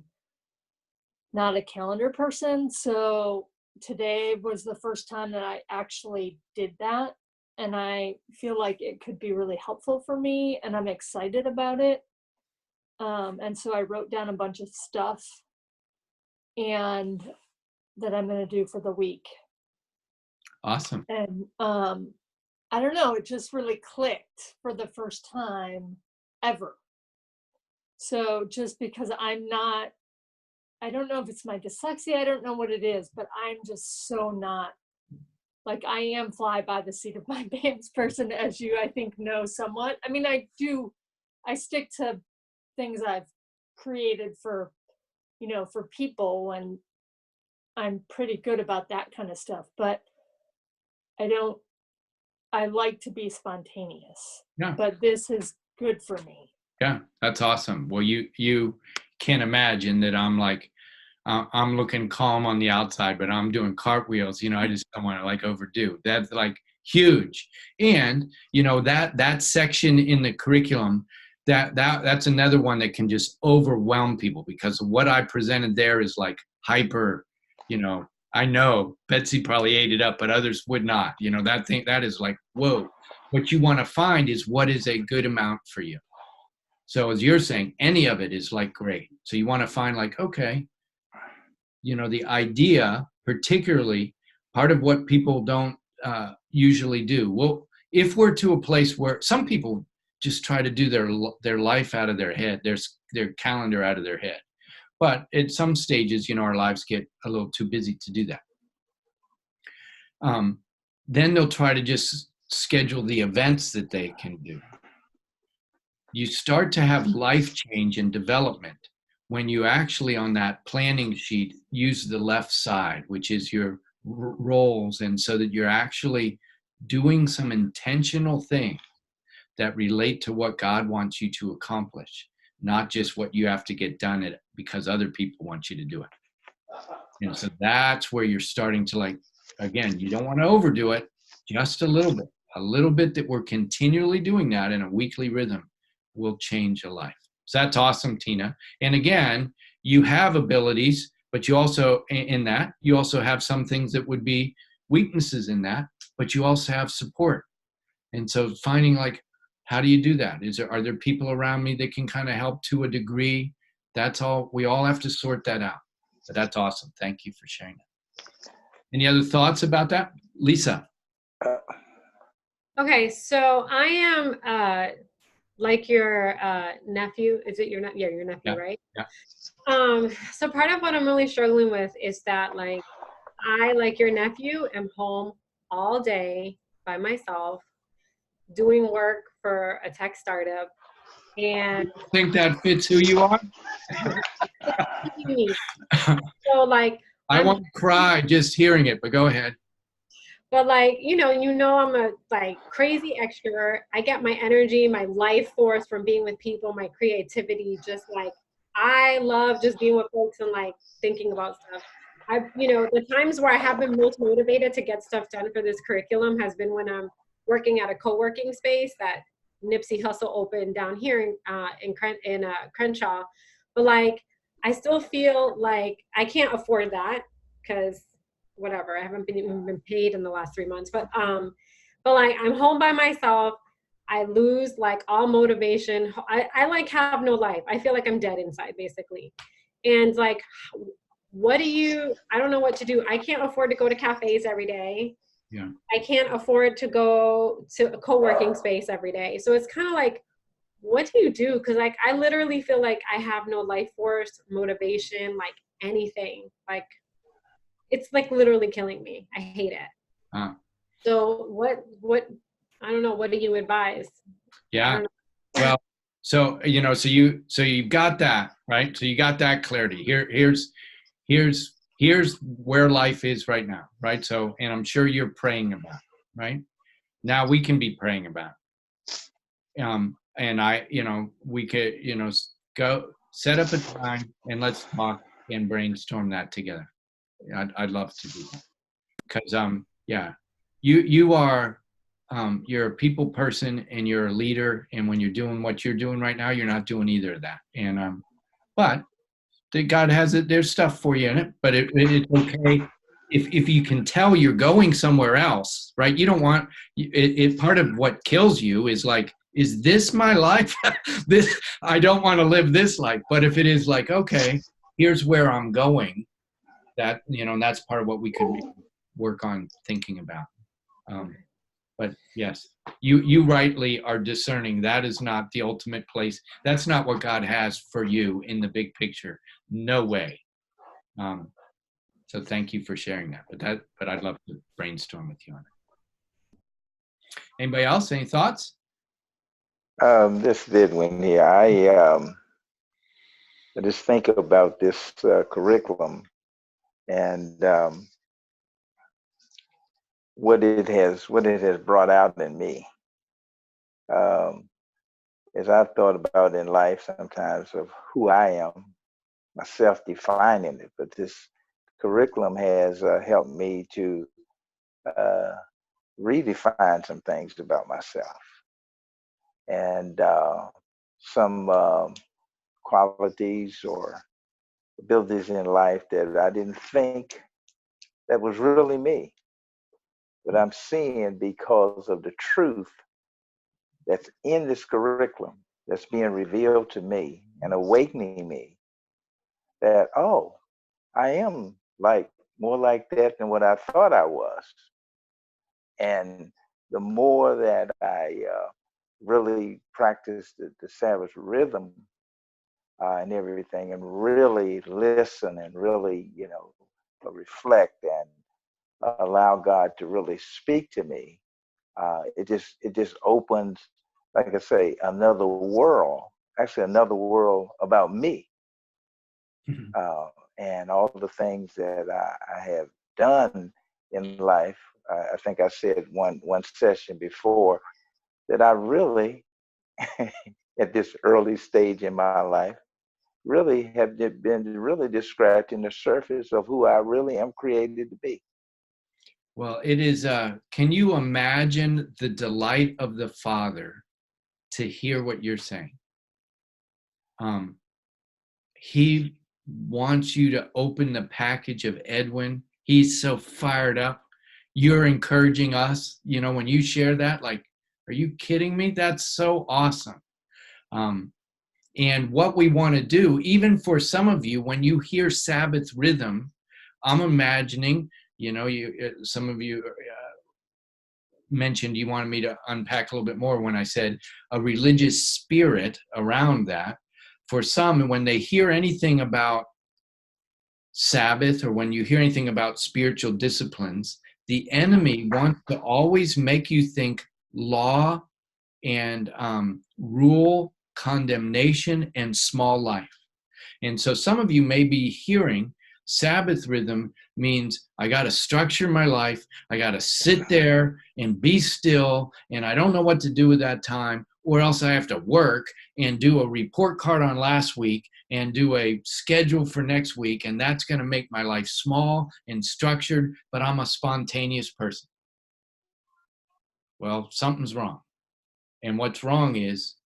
not a calendar person. So today was the first time that I actually did that. And I feel like it could be really helpful for me, and I'm excited about it. And so I wrote down a bunch of stuff and that I'm going to do for the week. Awesome. And I don't know, it just really clicked for the first time ever. So just because I don't know if it's my dyslexia, I don't know what it is, but I'm just so not, like, I am fly by the seat of my pants person, as you, I think, know somewhat. I mean, I stick to things I've created for, for people, and I'm pretty good about that kind of stuff, but I like to be spontaneous, Yeah. but this is good for me. Yeah, that's awesome. Well, you can't imagine that I'm like, I'm looking calm on the outside, but I'm doing cartwheels. I just don't want to like overdo. That's like huge. And that section in the curriculum, that's another one that can just overwhelm people, because what I presented there is like hyper. I know Betsy probably ate it up, but others would not. That is like, whoa. What you want to find is what is a good amount for you. So as you're saying, any of it is like great. So you want to find like, okay, the idea, particularly part of what people don't usually do. Well, if we're to a place where some people just try to do their life out of their head, their calendar out of their head. But at some stages, our lives get a little too busy to do that. Then they'll try to just schedule the events that they can do. You start to have life change and development when you actually, on that planning sheet, use the left side, which is your roles, and so that you're actually doing some intentional things that relate to what God wants you to accomplish, not just what you have to get done because other people want you to do it. And so that's where you're starting to, like, again, you don't want to overdo it, just a little bit that we're continually doing that in a weekly rhythm will change a life. So that's awesome, Tina. And again, you have abilities, but you also, in that, you also have some things that would be weaknesses in that, but you also have support. And so finding, like, how do you do that? Are there people around me that can kind of help to a degree? That's all. We all have to sort that out. But that's awesome. Thank you for sharing that. Any other thoughts about that? Lisa? Okay, so I am like your nephew. Is it your nephew? Yeah, your nephew, right? Yeah. So part of what I'm really struggling with is that, like, I, like your nephew, am home all day by myself doing work for a tech startup, and Think that fits who you are? so, like, I want to cry just hearing it, but go ahead. But, like, I'm a, like, crazy extrovert. I get my energy, my life force from being with people, my creativity, just, like, I love just being with folks and, like, thinking about stuff. The times where I have been most motivated to get stuff done for this curriculum has been when I'm working at a co-working space that Nipsey Hussle opened down here in Crenshaw. But, like, I still feel like I can't afford that because whatever, I haven't even been paid in the last 3 months, but like, I'm home by myself. I lose, like, all motivation. I like have no life. I feel like I'm dead inside, basically. And, like, I don't know what to do. I can't afford to go to cafes every day. Yeah. I can't afford to go to a co-working space every day. So it's kind of like, what do you do? Because, like, I literally feel like I have no life force, motivation, like anything. Like, it's, like, literally killing me. I hate it. So what, I don't know, what do you advise? Yeah. Well, so you've got that, right? So you got that clarity. Here's where life is right now, right? So, and I'm sure you're praying about it, right? Now we can be praying about it. And we could, go set up a time and let's talk and brainstorm that together. I'd love to do that because you are you're a people person and you're a leader, and when you're doing what you're doing right now, you're not doing either of that. And but God has it. There's stuff for you in it, but it's okay if you can tell you're going somewhere else, right? You don't want it. Part of what kills you is like, is this my life? I don't want to live this life. But if it is like, okay, here's where I'm going. That, that's part of what we could work on thinking about. But yes, you rightly are discerning that is not the ultimate place. That's not what God has for you in the big picture. No way. So thank you for sharing that. But I'd love to brainstorm with you on it. Anybody else? Any thoughts? This did one here. I just think about this curriculum and what it has brought out in me. As I've thought about in life sometimes of who I am, myself defining it, but this curriculum has helped me to redefine some things about myself and some qualities or abilities in life that I didn't think that was really me, but I'm seeing because of the truth that's in this curriculum that's being revealed to me and awakening me that, oh, I am like more like that than what I thought I was. And the more that I really practice the Sabbath rhythm and everything, and really listen and really, reflect and allow God to really speak to me, it just opens, like I say, another world. Actually, another world about me, and all the things that I have done in life. I think I said one session before that I really, at this early stage in my life, really have been really just scratching the surface of who I really am created to be. Well, it is, can you imagine the delight of the Father to hear what you're saying? He wants you to open the package of Edwin. He's so fired up. You're encouraging us, when you share that, like, are you kidding me? That's so awesome. And what we want to do, even for some of you, when you hear Sabbath rhythm, I'm imagining, some of you mentioned you wanted me to unpack a little bit more when I said a religious spirit around that. For some, when they hear anything about Sabbath or when you hear anything about spiritual disciplines, the enemy wants to always make you think law and rule, condemnation, and small life. And so some of you may be hearing Sabbath rhythm means I got to structure my life. I got to sit there and be still, and I don't know what to do with that time, or else I have to work and do a report card on last week and do a schedule for next week, and that's going to make my life small and structured, but I'm a spontaneous person. Well, something's wrong. And what's wrong is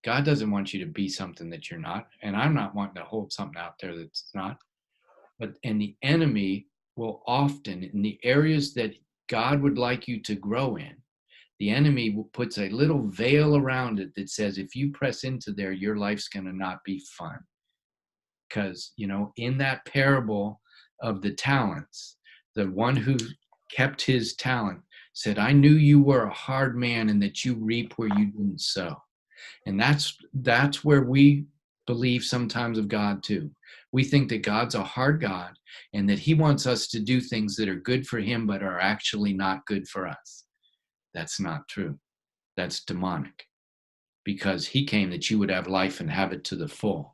God doesn't want you to be something that you're not, and I'm not wanting to hold something out there that's not. And the enemy will often, in the areas that God would like you to grow in, the enemy puts a little veil around it that says, if you press into there, your life's going to not be fun. Because, in that parable of the talents, the one who kept his talent said, I knew you were a hard man and that you reap where you didn't sow. And that's where we believe sometimes of God too. We think that God's a hard God and that he wants us to do things that are good for him but are actually not good for us. That's not true. That's demonic, because he came that you would have life and have it to the full.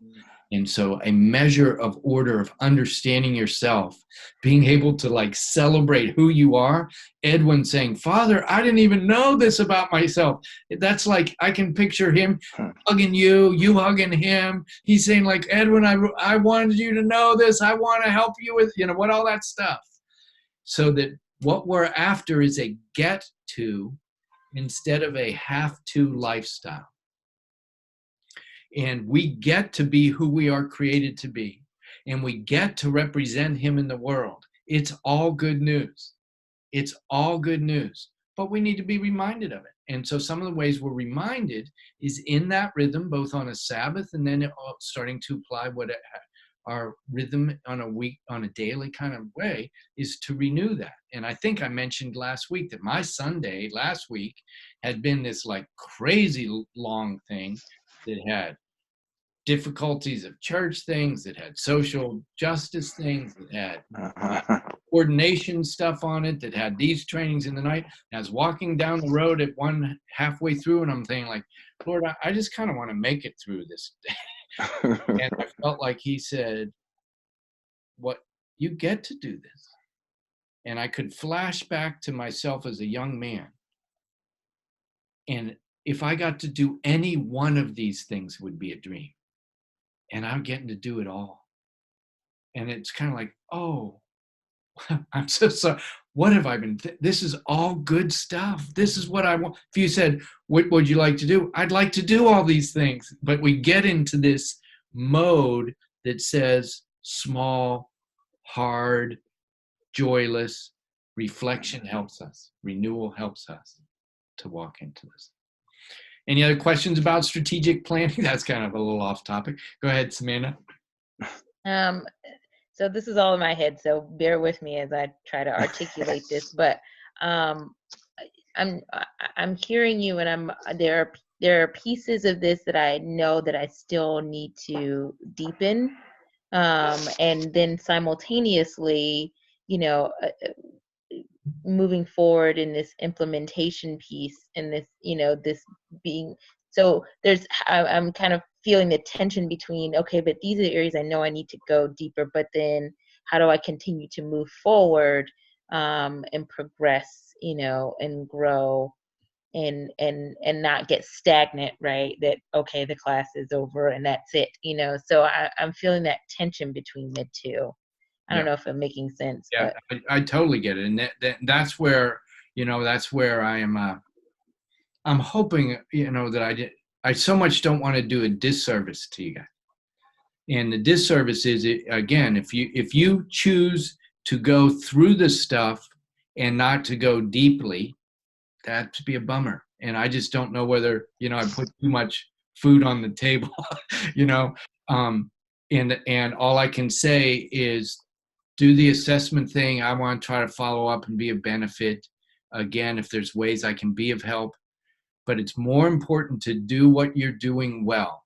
And so a measure of order of understanding yourself, being able to celebrate who you are. Edwin saying, Father, I didn't even know this about myself. That's like, I can picture him hugging you hugging him. He's saying Edwin, I wanted you to know this. I want to help you with, what all that stuff. So that what we're after is a get to instead of a have to lifestyle. And we get to be who we are created to be. And we get to represent him in the world. It's all good news. It's all good news. But we need to be reminded of it. And so some of the ways we're reminded is in that rhythm, both on a Sabbath and then starting to apply what our rhythm on a daily kind of way is to renew that. And I think I mentioned last week that my Sunday last week had been this like crazy long thing that had difficulties of church things, that had social justice things, that had coordination stuff on it, that had these trainings in the night. And I was walking down the road at halfway through, and I'm thinking like, Lord, I just kind of want to make it through this day. And I felt like he said, what, you get to do this. And I could flash back to myself as a young man. And if I got to do any one of these things, it would be a dream. And I'm getting to do it all. And it's kind of like, oh, I'm so sorry. What have I been? This is all good stuff. This is what I want. If you said, what would you like to do? I'd like to do all these things. But we get into this mode that says small, hard, joyless. Reflection helps us. Renewal helps us to walk into this. Any other questions about strategic planning? That's kind of a little off topic. Go ahead, Samantha. So this is all in my head, so bear with me as I try to articulate this. But I'm hearing you, and there are pieces of this that I know that I still need to deepen, and then simultaneously, moving forward in this implementation piece, and this, this being. So I'm kind of feeling the tension between, okay, but these are the areas I know I need to go deeper, but then how do I continue to move forward and progress, and grow and not get stagnant, right? That, okay, the class is over and that's it, so I'm feeling that tension between the two. I don't know if I'm making sense. Yeah, but I totally get it. And that's where, that's where I am, I'm hoping, that I so much don't want to do a disservice to you guys. And the disservice is, again, if you choose to go through the stuff and not to go deeply, that'd be a bummer. And I just don't know whether, I put too much food on the table, and all I can say is do the assessment thing. I want to try to follow up and be a benefit. Again, if there's ways I can be of help. But it's more important to do what you're doing well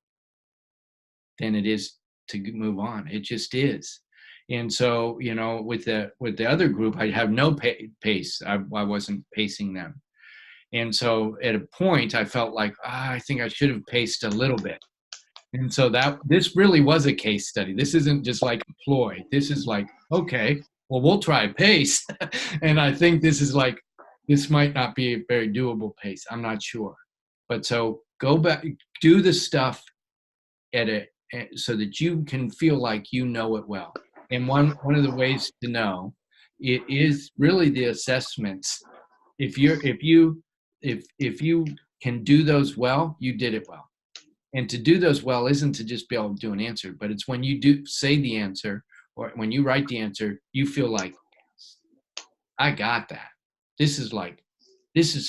than it is to move on. It just is. And so, with the other group, I have no pace. I wasn't pacing them. And so at a point, I felt like, I think I should have paced a little bit. And so this really was a case study. This isn't just like a ploy. This is like, okay, well, we'll try pace. And I think this might not be a very doable pace. I'm not sure. But so go back, do the stuff so that you can feel like you know it well. And one of the ways to know it is really the assessments. If you can do those well, you did it well. And to do those well isn't to just be able to do an answer, but it's when you do say the answer, or when you write the answer, you feel like, I got that. This is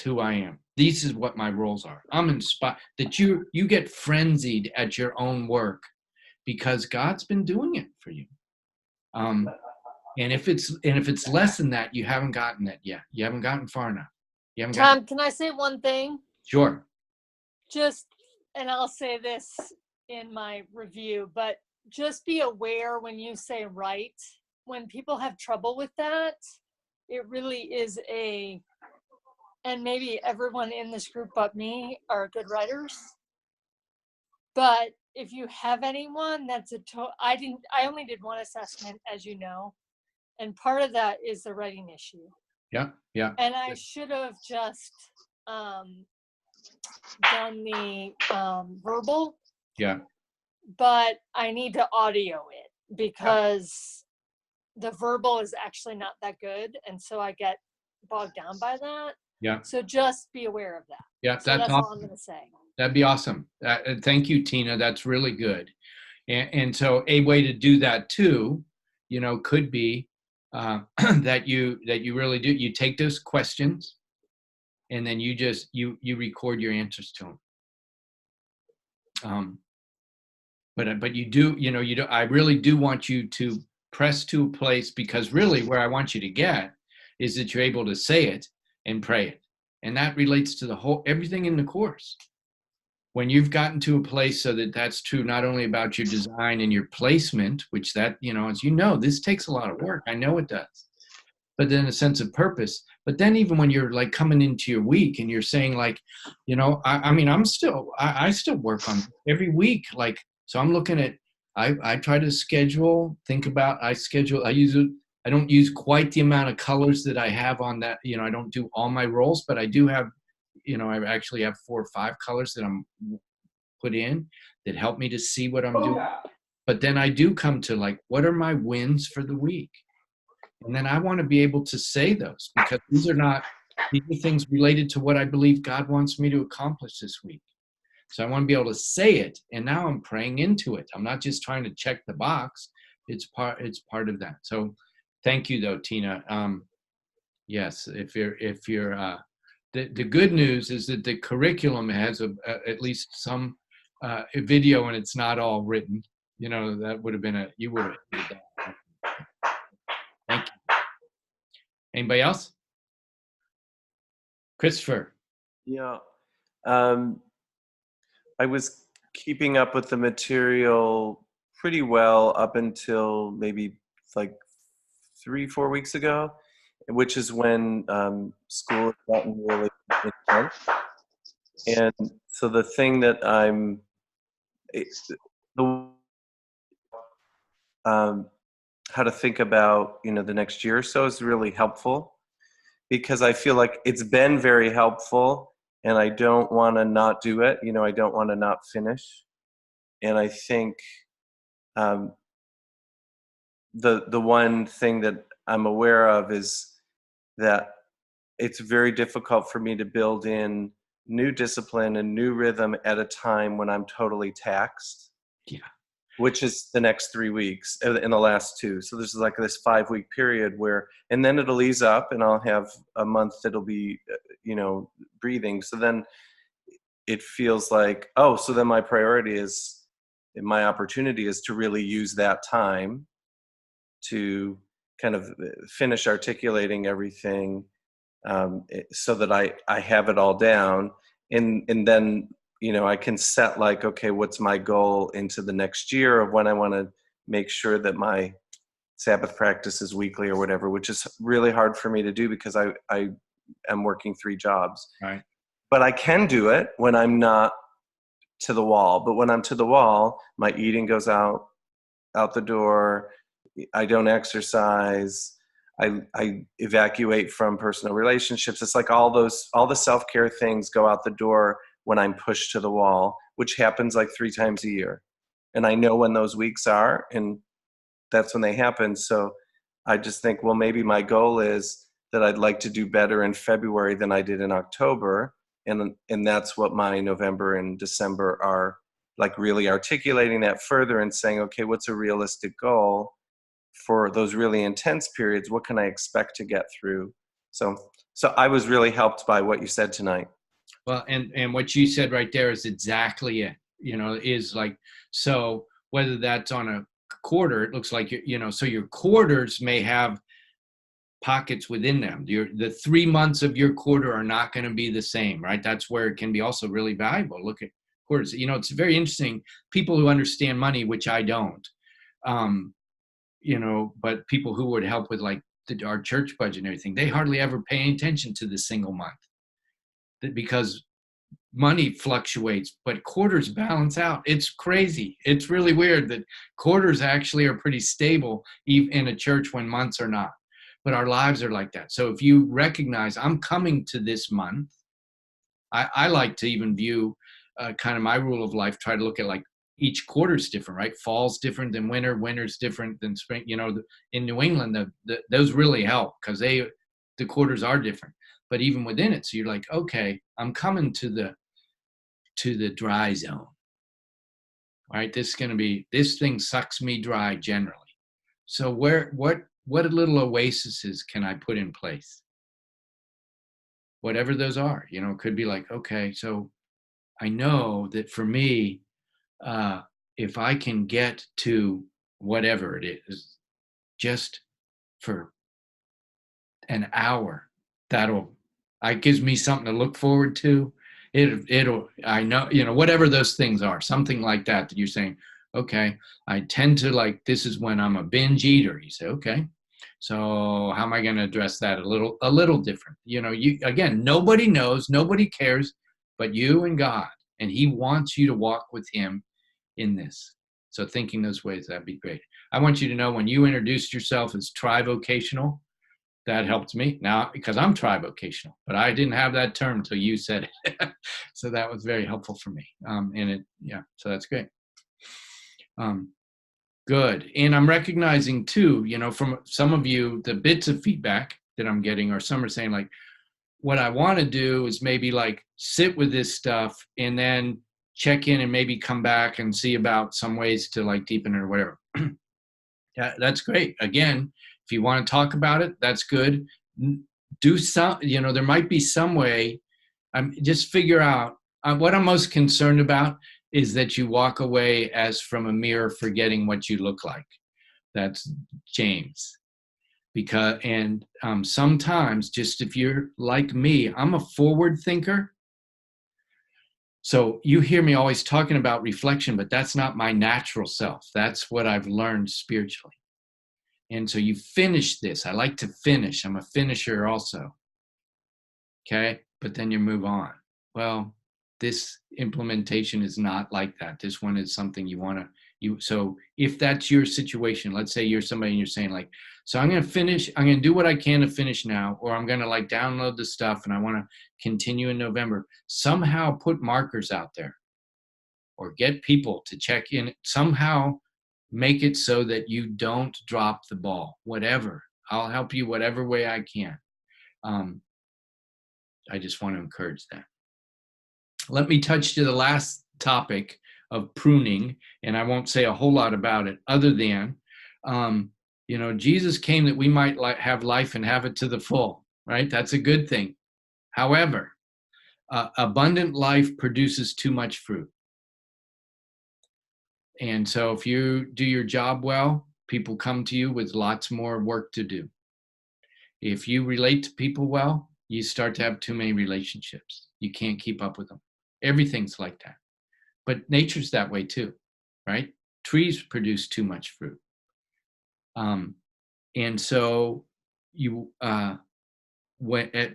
who I am. This is what my roles are. I'm inspired that you get frenzied at your own work because God's been doing it for you. And if it's less than that, you haven't gotten it yet. You haven't gotten far enough. Tom, can I say one thing? Sure. And I'll say this in my review, but just be aware when you say write, when people have trouble with that, it really is and maybe everyone in this group but me are good writers. But if you have anyone that's I only did one assessment, as you know, and part of that is the writing issue. Yeah. And I should have just done the verbal. Yeah. But I need to audio it because the verbal is actually not that good, and so I get bogged down by that. Yeah. So just be aware of that. Yeah, so that's all I'm going to say. That'd be awesome. Thank you, Tina. That's really good. And so a way to do that too, could be that you really do. You take those questions, and then you just you record your answers to them. but you do, you do, I really do want you to press to a place, because really where I want you to get is that you're able to say it and pray it. And that relates to the whole, everything in the course. When you've gotten to a place so that that's true, not only about your design and your placement, which that, as you know, this takes a lot of work. I know it does. But then a sense of purpose. But then even when you're like coming into your week and you're saying like, I mean, I still work on every week. Like, so I'm looking at, I try to schedule, I don't use quite the amount of colors that I have on that. I don't do all my roles, but I do have, I actually have 4 or 5 colors that I'm put in that help me to see what I'm doing. But then I do come to like, what are my wins for the week? And then I want to be able to say those, because these are things related to what I believe God wants me to accomplish this week. So I want to be able to say it. And now I'm praying into it. I'm not just trying to check the box. It's part of that. So thank you though, Tina. Yes, if you're the good news is that the curriculum has at least some video, and it's not all written. That would have been you would have hated that. Thank you. Anybody else? Christopher. Yeah. I was keeping up with the material pretty well up until maybe like 3-4 weeks ago, which is when school has gotten really intense. And so the thing that how to think about, the next year or so is really helpful, because I feel like it's been very helpful and I don't want to not do it. I don't want to not finish. And I think the one thing that I'm aware of is that it's very difficult for me to build in new discipline and new rhythm at a time when I'm totally taxed. Yeah. Which is the next 3 weeks in the last 2. So there's like this 5-week period where, and then it'll ease up and I'll have a month that'll be, breathing. So then it feels like, so then my opportunity is to really use that time to kind of finish articulating everything, so that I have it all down. And then, I can set like, okay, what's my goal into the next year of when I want to make sure that my Sabbath practice is weekly or whatever, which is really hard for me to do because I am working 3 jobs. Right. But I can do it when I'm not to the wall. But when I'm to the wall, my eating goes out the door. I don't exercise. I evacuate from personal relationships. It's like all the self-care things go out the door when I'm pushed to the wall, which happens like 3 times a year. And I know when those weeks are, and that's when they happen. So I just think, well, maybe my goal is that I'd like to do better in February than I did in October. And that's what my November and December are like, really articulating that further and saying, okay, what's a realistic goal for those really intense periods? What can I expect to get through? So I was really helped by what you said tonight. Well, and what you said right there is exactly it, is like, so whether that's on a quarter, it looks like, so your quarters may have pockets within them. The 3 months of your quarter are not going to be the same, right? That's where it can be also really valuable. Look at quarters. It's very interesting. People who understand money, which I don't, but people who would help with like our church budget and everything, they hardly ever pay any attention to the single month, because money fluctuates, but quarters balance out. It's crazy. It's really weird that quarters actually are pretty stable even in a church when months are not. But our lives are like that. So if you recognize, I'm coming to this month, I like to even view kind of my rule of life, try to look at like each quarter's different, right? Fall's different than winter, winter's different than spring. In New England, those really help because the quarters are different. But even within it, so you're like, okay, I'm coming to the dry zone. All right, this thing sucks me dry generally. So what little oases can I put in place? Whatever those are, it could be like, okay, so I know that for me, if I can get to whatever it is, just for an hour, it gives me something to look forward to. I know, whatever those things are, something like that you're saying, okay, I tend to like, this is when I'm a binge eater. You say, okay, so how am I going to address that a little different? Again, nobody knows, nobody cares, but you and God, and he wants you to walk with him in this. So thinking those ways, that'd be great. I want you to know, when you introduced yourself as trivocational, that helped me now, because I'm trivocational, but I didn't have that term until you said it. So that was very helpful for me. So that's great. Good. And I'm recognizing too, from some of you, the bits of feedback that I'm getting, or some are saying like, what I want to do is maybe like sit with this stuff and then check in and maybe come back and see about some ways to like deepen it or whatever. Yeah, that's great. Again, if you want to talk about it, that's good. Do some, there might be some way. Just figure out what I'm most concerned about is that you walk away as from a mirror, forgetting what you look like. That's James. Sometimes, just if you're like me, I'm a forward thinker. So you hear me always talking about reflection, but that's not my natural self. That's what I've learned spiritually. And so you finish this. I like to finish. I'm a finisher also. Okay? But then you move on. Well, this implementation is not like that. This one is something you want to, so if that's your situation, let's say you're somebody and you're saying like, so I'm going to finish, I'm going to do what I can to finish now, or I'm going to like download the stuff and I want to continue in November. Somehow put markers out there or get people to check in. Somehow make it so that you don't drop the ball, whatever. I'll help you whatever way I can. I just want to encourage that. Let me touch to the last topic of pruning, and I won't say a whole lot about it other than, Jesus came that we might have life and have it to the full, right? That's a good thing. However, abundant life produces too much fruit. And so if you do your job well, people come to you with lots more work to do. If you relate to people well, you start to have too many relationships. You can't keep up with them. Everything's like that. But nature's that way too, right? Trees produce too much fruit. And so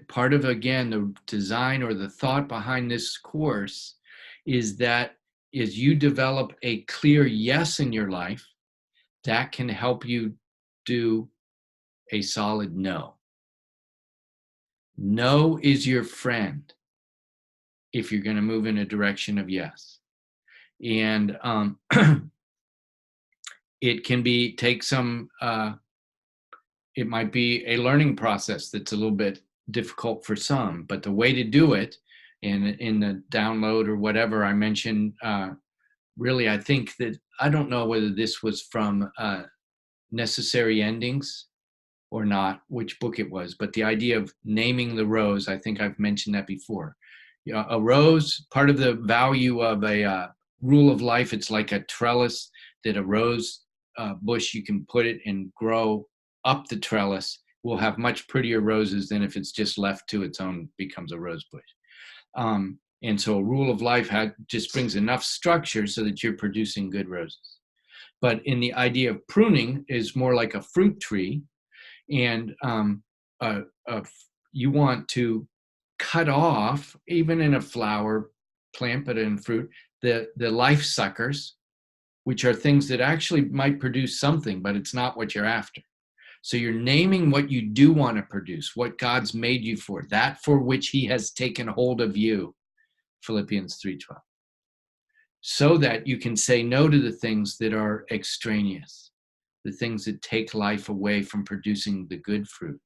part of, again, the design or the thought behind this course is that as you develop a clear yes in your life, that can help you do a solid no. No is your friend if you're going to move in a direction of yes. And it can take some, it might be a learning process that's a little bit difficult for some, but the way to do it in the download or whatever I mentioned, really, I think that, I don't know whether this was from Necessary Endings or not, which book it was, but the idea of naming the rose, I think I've mentioned that before. A rose, part of the value of a rule of life, it's like a trellis that a rose bush, you can put it and grow up the trellis, will have much prettier roses than if it's just left to its own, becomes a rose bush. And so a rule of life just brings enough structure so that you're producing good roses. But in the idea of pruning is more like a fruit tree, and you want to cut off, even in a flower plant, but in fruit, the life suckers, which are things that actually might produce something, but it's not what you're after. So you're naming what you do want to produce, what God's made you for, that for which he has taken hold of you, Philippians 3:12. So that you can say no to the things that are extraneous, the things that take life away from producing the good fruit.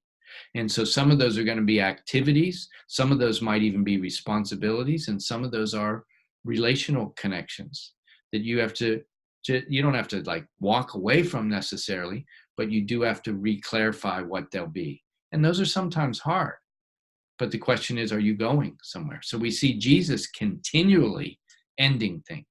And so some of those are going to be activities, some of those might even be responsibilities, and some of those are relational connections that you don't have to like walk away from necessarily, but you do have to re-clarify what they'll be. And those are sometimes hard. But the question is, are you going somewhere? So we see Jesus continually ending things.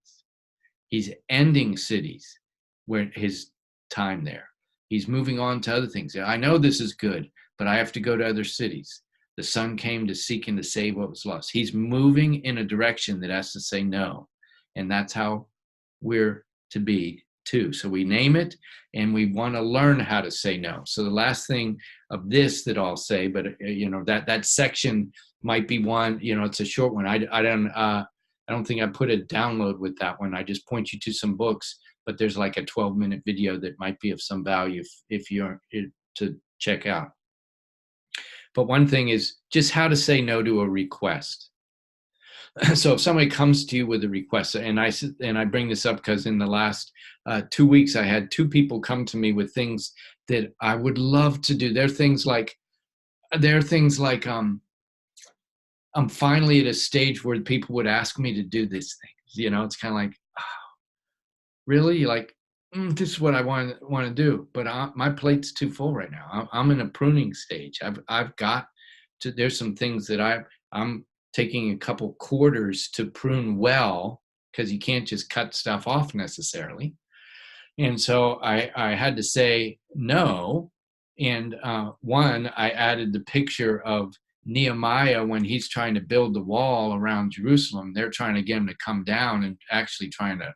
He's ending cities where his time there. He's moving on to other things. I know this is good, but I have to go to other cities. The Son came to seek and to save what was lost. He's moving in a direction that has to say no. And that's how we're to be too. So we name it, and we want to learn how to say no. So the last thing of this that I'll say, but that section might be one, it's a short one. I don't think I put a download with that one. I just point you to some books, but there's like a 12-minute video that might be of some value if you're to check out. But one thing is just how to say no to a request. So if somebody comes to you with a request, and I bring this up because in the last 2 weeks, I had 2 people come to me with things that I would love to do. There are things like I'm finally at a stage where people would ask me to do this thing. It's kind of like, oh, really? Like, this is what I want to do, but my plate's too full right now. I'm in a pruning stage. I've got to. There's some things that I'm taking a couple quarters to prune well, because you can't just cut stuff off necessarily. And so I had to say no. And one, I added the picture of Nehemiah when he's trying to build the wall around Jerusalem. They're trying to get him to come down and actually trying to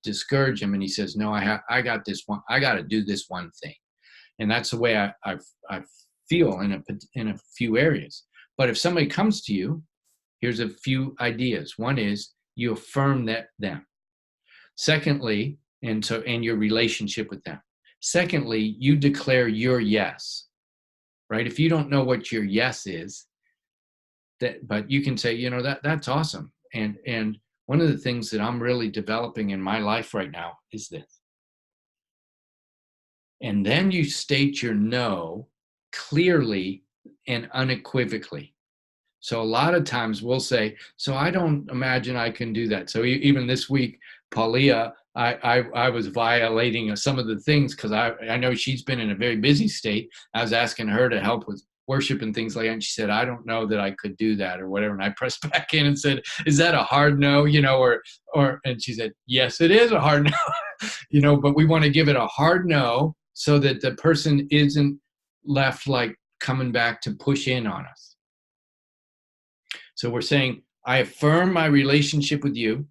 discourage him. And he says, no, I got this one. I got to do this one thing. And that's the way I feel in a few areas. But if somebody comes to you, here's a few ideas. One is you affirm them. Secondly, and your relationship with them. Secondly, you declare your yes, right? If you don't know what your yes is, but you can say, that's awesome. And one of the things that I'm really developing in my life right now is this. And then you state your no clearly and unequivocally. So a lot of times we'll say, so I don't imagine I can do that. So even this week, Paulia, I was violating some of the things because I know she's been in a very busy state. I was asking her to help with worship and things like that. And she said, I don't know that I could do that or whatever. And I pressed back in and said, is that a hard no? And she said, yes, it is a hard no. But we want to give it a hard no so that the person isn't left like coming back to push in on us. So we're saying, I affirm my relationship with you.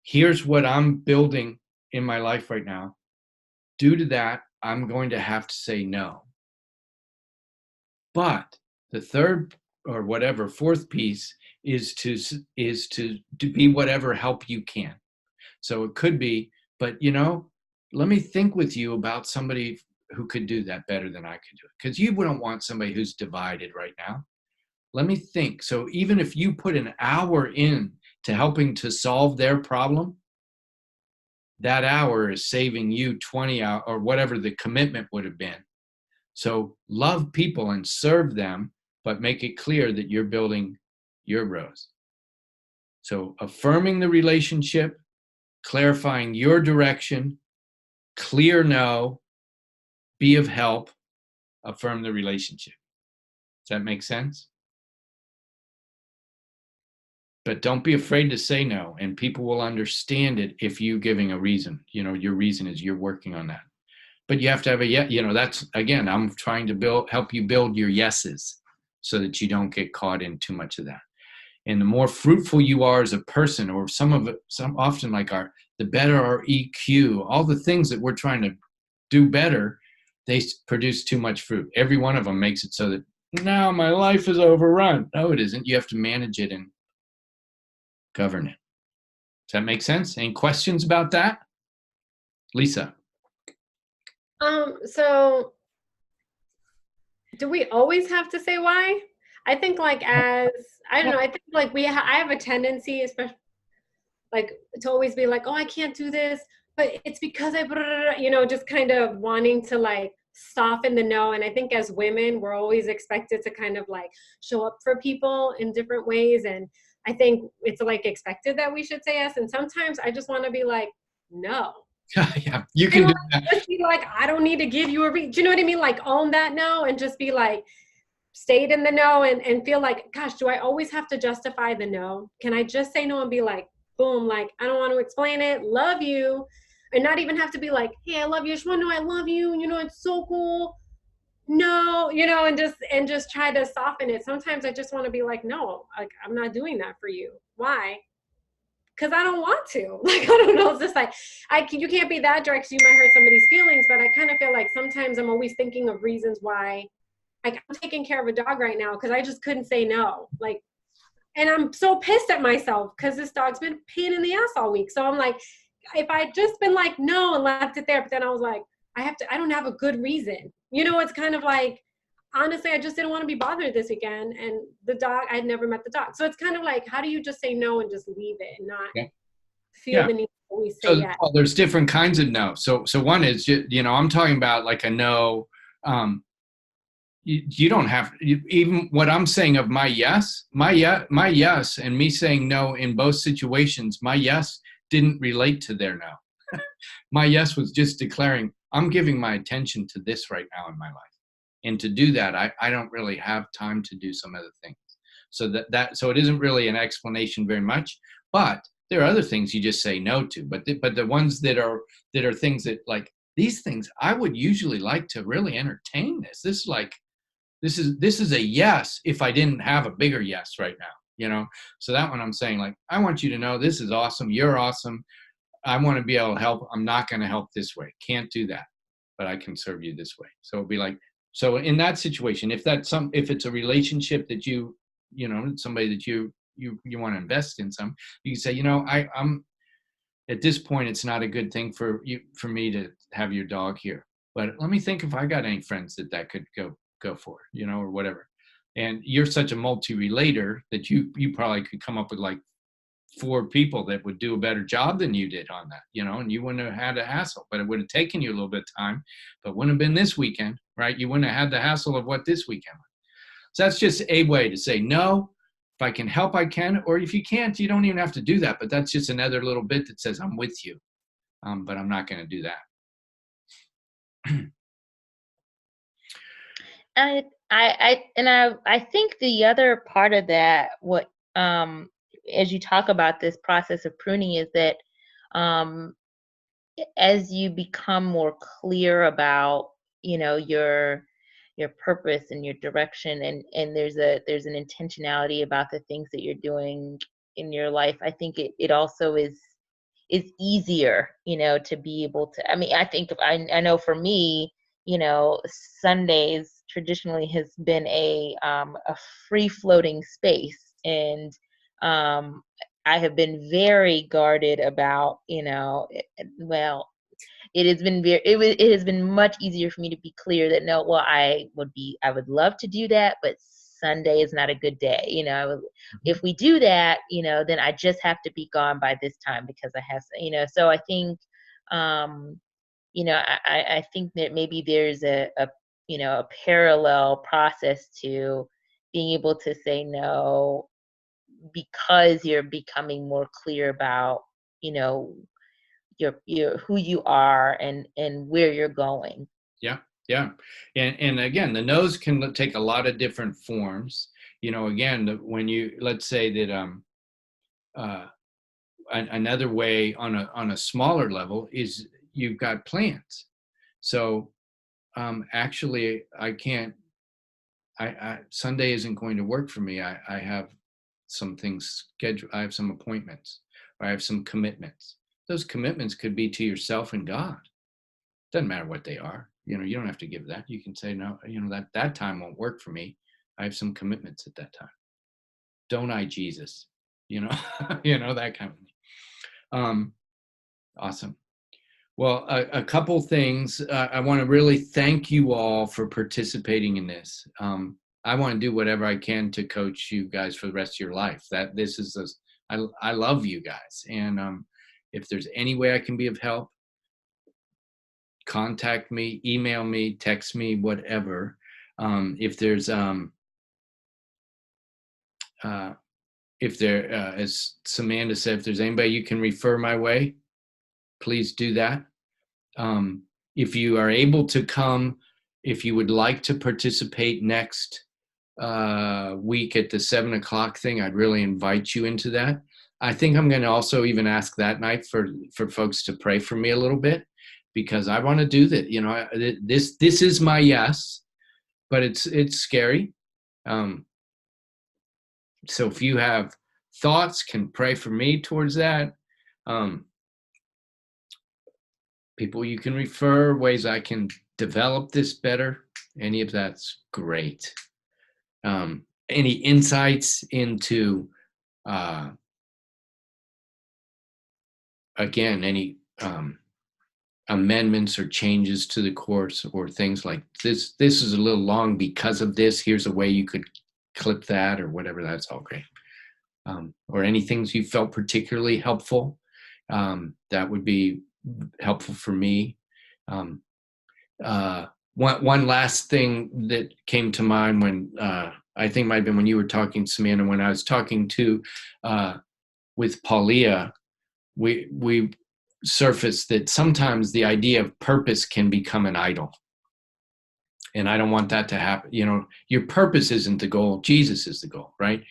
Here's what I'm building in my life right now. Due to that, I'm going to have to say no. But the third or fourth piece is to be whatever help you can. So it could be, but let me think with you about somebody who could do that better than I could do it. Because you wouldn't want somebody who's divided right now. Let me think. So even if you put an hour in to helping to solve their problem, that hour is saving you 20 hours or whatever the commitment would have been. So love people and serve them, but make it clear that you're building your rows. So affirming the relationship, clarifying your direction, clear no, be of help, affirm the relationship. Does that make sense? But don't be afraid to say no, and people will understand it if you giving a reason. Your reason is you're working on that. But you have to have that's, again, I'm trying to help you build your yeses so that you don't get caught in too much of that. And the more fruitful you are as a person, or often like the better our EQ, all the things that we're trying to do better, they produce too much fruit. Every one of them makes it so that now my life is overrun. No, it isn't. You have to manage it and govern it. Does that make sense? Any questions about that? Lisa? So do we always have to say why? I think I think I have a tendency, especially to always be like, oh, I can't do this, but it's because just kind of wanting to soften the no. And I think as women, we're always expected to kind of show up for people in different ways. And I think it's expected that we should say yes. And sometimes I just want to be like, no. Yeah, you can do that. Just be like, I don't need to give you a reason. Do you know what I mean? Own that no and just be stayed in the no and feel like, gosh, do I always have to justify the no? Can I just say no and be like, boom, like, I don't want to explain it, love you. And not even have to be like, hey, I love you, I just want to know I love you, you know, it's so cool. No, you know, and just try to soften it. Sometimes I just want to be like, no, like, I'm not doing that for you. Why? Because I don't want to. Like, I don't know. It's just like, you can't be that direct, 'cause you might hurt somebody's feelings, but I kind of feel like sometimes I'm always thinking of reasons why, like, I'm taking care of a dog right now because I just couldn't say no. Like, and I'm so pissed at myself because this dog's been a pain in the ass all week. So I'm like, if I just been like, no, and left it there, but then I was like, I don't have a good reason. You know, it's kind of like, honestly, I just didn't want to be bothered this weekend. And the dog, I had never met the dog. So it's kind of like, how do you just say no and just leave it and not feel the need to always say yes? Well, there's different kinds of no. So one is, you know, I'm talking about like a no. You don't have, even what I'm saying of my yes, my yes and me saying no in both situations, my yes didn't relate to their no. My yes was just declaring, I'm giving my attention to this right now in my life. And to do that, I don't really have time to do some other things. So so it isn't really an explanation very much, but there are other things you just say no to. But the ones that are things that, like, these things, I would usually like to really entertain this. This is a yes if I didn't have a bigger yes right now, you know? So that one I'm saying, like, I want you to know this is awesome. You're awesome. I want to be able to help. I'm not going to help this way. Can't do that, but I can serve you this way. So it'd be like, so in that situation, if it's a relationship that you know, somebody that you want to invest in you can say, you know, I'm at this point, it's not a good thing for me to have your dog here, but let me think if I got any friends that could go for, you know, or whatever. And you're such a multi-relator that you probably could come up with like 4 people that would do a better job than you did on that, you know, and you wouldn't have had a hassle, but it would have taken you a little bit of time, but wouldn't have been this weekend, right? You wouldn't have had the hassle of what this weekend was. So that's just a way to say no. If I can help, I can, or if you can't, you don't even have to do that. But that's just another little bit that says I'm with you, but I'm not going to do that. I think the other part of that, what as you talk about this process of pruning, is that as you become more clear about, you know, your purpose and your direction, and there's an intentionality about the things that you're doing in your life, I think it also is easier, you know, to be able to, I mean, I think I know for me, you know, Sundays traditionally has been a free floating space, and I have been very guarded about, you know, well, it has been much easier for me to be clear that no, well, I would love to do that, but Sunday is not a good day. You know, if we do that, you know, then I just have to be gone by this time because I have, you know, so I think, you know, I think that maybe there's a you know, a parallel process to being able to say no because you're becoming more clear about, you know, your who you are and where you're going. Yeah. And again, the no's can take a lot of different forms. You know, again, when you, let's say that another way on a smaller level is you've got plans. So actually I can't, Sunday isn't going to work for me. I have some things scheduled. I have some appointments, or I have some commitments. Those commitments could be to yourself and God. Doesn't matter what they are. You know, you don't have to give that. You can say, no, you know, that time won't work for me. I have some commitments at that time. Don't I, Jesus? You know, you know, that kind of thing. Awesome. Well, a couple things. I want to really thank you all for participating in this. I want to do whatever I can to coach you guys for the rest of your life. I love you guys. And if there's any way I can be of help, contact me, email me, text me, whatever. If there's, as Samantha said, if there's anybody you can refer my way, please do that. If you are able to come, if you would like to participate next week at the 7 o'clock thing, I'd really invite you into that. I think I'm going to also even ask that night for folks to pray for me a little bit, because I want to do that. You know, this is my yes, but it's scary. So if you have thoughts, can pray for me towards that. People you can refer, ways I can develop this better. Any of that's great. Any insights into, again, any amendments or changes to the course, or things like this is a little long because of this, here's a way you could clip that, or whatever, that's all great. Or any things you felt particularly helpful, that would be helpful for me. One last thing that came to mind when, I think might have been when you were talking, Samantha, when I was talking to, with Paulia, we surfaced that sometimes the idea of purpose can become an idol. And I don't want that to happen. You know, your purpose isn't the goal. Jesus is the goal, right?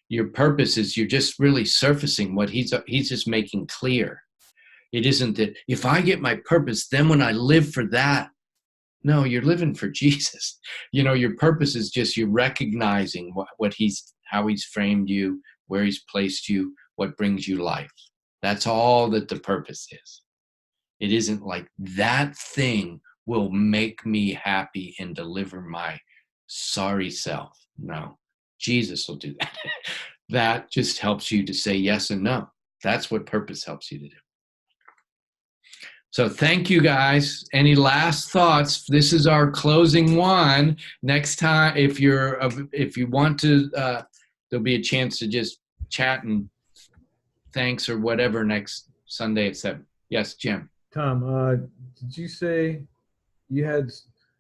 Your purpose is, you're just really surfacing what he's just making clear. It isn't that if I get my purpose, then when I live for that. No, you're living for Jesus. You know, your purpose is just you recognizing how he's framed you, where he's placed you, what brings you life. That's all that the purpose is. It isn't like that thing will make me happy and deliver my sorry self. No, Jesus will do that. That just helps you to say yes and no. That's what purpose helps you to do. So thank you, guys. Any last thoughts? This is our closing one. Next time, if you want to, there'll be a chance to just chat and thanks or whatever next Sunday at 7. Yes, Jim. Tom, did you say you had,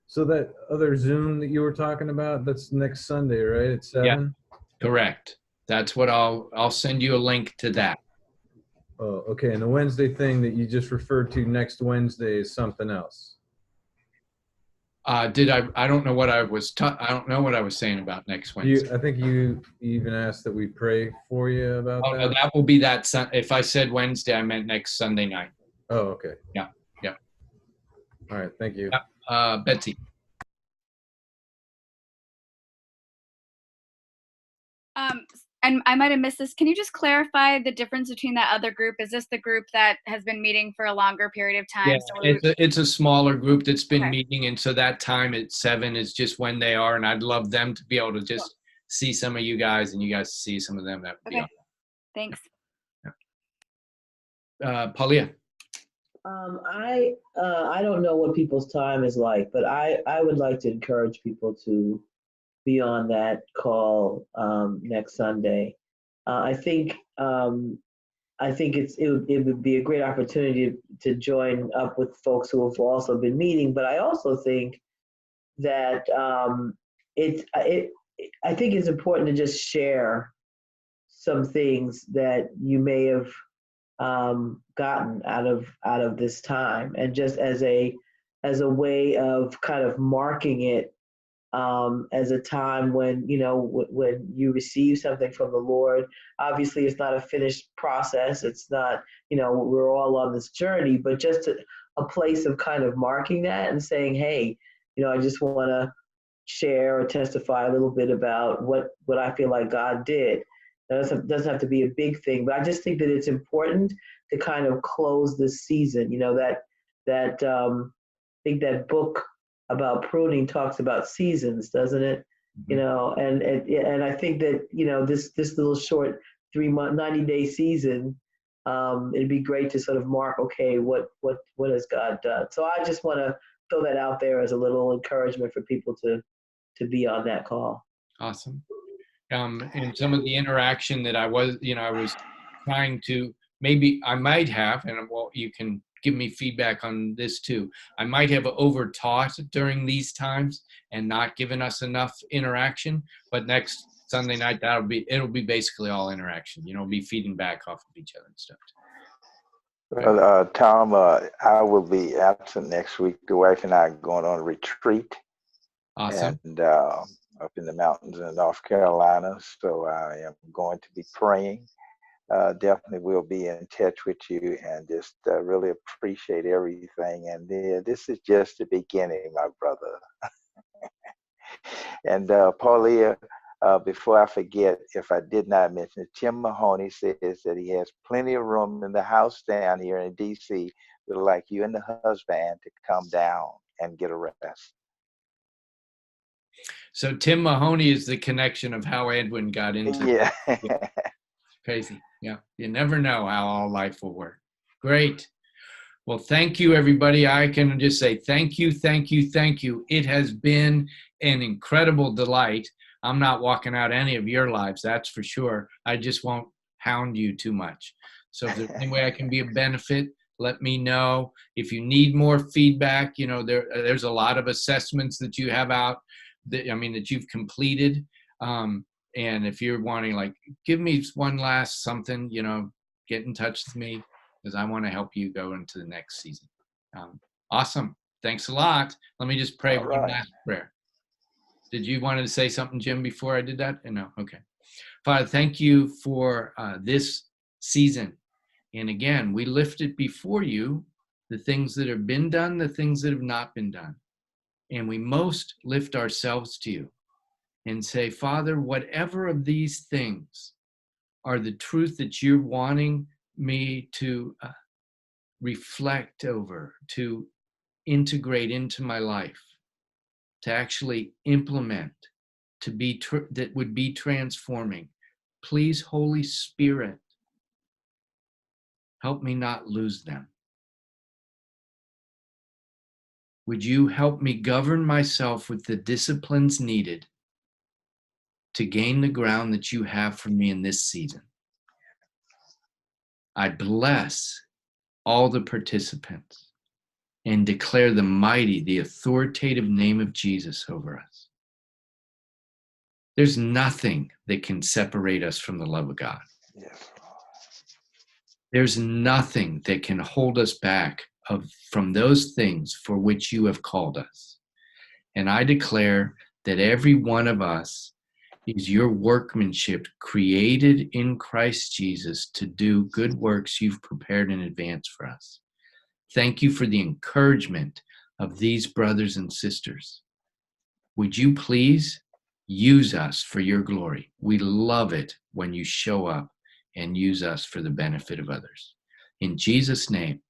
so that other Zoom that you were talking about, that's next Sunday, right? At 7? Yeah, correct. That's what I'll send you a link to that. Oh, okay. And the Wednesday thing that you just referred to next Wednesday is something else. I don't know what I was saying about next Wednesday. I think you even asked that we pray for you about that. No, that will be that. If I said Wednesday, I meant next Sunday night. Oh, okay. Yeah. All right. Thank you. Betsy. And I might have missed this. Can you just clarify the difference between that other group? Is this the group that has been meeting for a longer period of time? Yeah, it's a smaller group that's been meeting, and so that time at 7 is just when they are, and I'd love them to be able to just see some of you guys, and you guys see some of them. That would be awesome. Thanks. Paulia. I don't know what people's time is like, but I would like to encourage people to be on that call next Sunday. I think it would be a great opportunity to join up with folks who have also been meeting. But I also think that I think it's important to just share some things that you may have gotten out of this time, and just as a way of kind of marking it as a time when, when you receive something from the Lord. Obviously, it's not a finished process. It's not, we're all on this journey, but just a place of kind of marking that and saying, hey, I just want to share or testify a little bit about what I feel like God did. It doesn't have to be a big thing, but I just think that it's important to kind of close this season. I think that book about pruning talks about seasons, doesn't it? And I think that this little short 3-month, 90-day season, it'd be great to sort of mark, okay, what has God done? So I just want to throw that out there as a little encouragement for people to be on that call. Awesome. And some of the interaction that I was trying to, maybe I might have, and well, you can give me feedback on this too. I might have overtaught during these times and not given us enough interaction, but next Sunday night, it'll be basically all interaction, be feeding back off of each other and stuff. Well, Tom, I will be absent next week. The wife and I are going on a retreat. Awesome. And up in the mountains in North Carolina. So I am going to be praying definitely will be in touch with you, and just really appreciate everything. And this is just the beginning, my brother. And Paulia, before I forget, if I did not mention it, Tim Mahoney says that he has plenty of room in the house down here in DC. Would like you and the husband to come down and get a rest. So Tim Mahoney is the connection of how Edwin got into Yeah. Crazy. Yeah. You never know how all life will work. Great. Well, thank you, everybody. I can just say thank you, thank you, thank you. It has been an incredible delight. I'm not walking out any of your lives, that's for sure. I just won't hound you too much. So if there's any way I can be of benefit, let me know. If you need more feedback, you know, there's a lot of assessments that you have out that you've completed. And if you're wanting, like, give me one last something, you know, get in touch with me, because I want to help you go into the next season. Awesome. Thanks a lot. Let me just pray one last prayer. Did you want to say something, Jim, before I did that? No? Okay. Father, thank you for this season. And again, we lift it before you, the things that have been done, the things that have not been done. And we most lift ourselves to you and say, Father, whatever of these things are the truth that you're wanting me to reflect over, to integrate into my life, to actually implement, to be that would be transforming. Please, Holy Spirit, help me not lose them. Would you help me govern myself with the disciplines needed to gain the ground that you have for me in this season? I bless all the participants and declare the mighty, the authoritative name of Jesus over us. There's nothing that can separate us from the love of God. Yes. There's nothing that can hold us back from those things for which you have called us. And I declare that every one of us is your workmanship created in Christ Jesus to do good works you've prepared in advance for us. Thank you for the encouragement of these brothers and sisters. Would you please use us for your glory? We love it when you show up and use us for the benefit of others. In Jesus' name,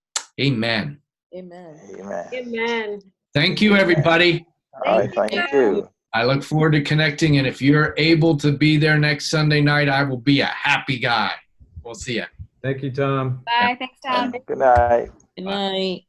amen. Amen. Amen. Amen. Thank you, everybody. All right, thank you. I look forward to connecting, and if you're able to be there next Sunday night, I will be a happy guy. We'll see you. Thank you, Tom. Bye. Thanks, Tom. Good night. Good night.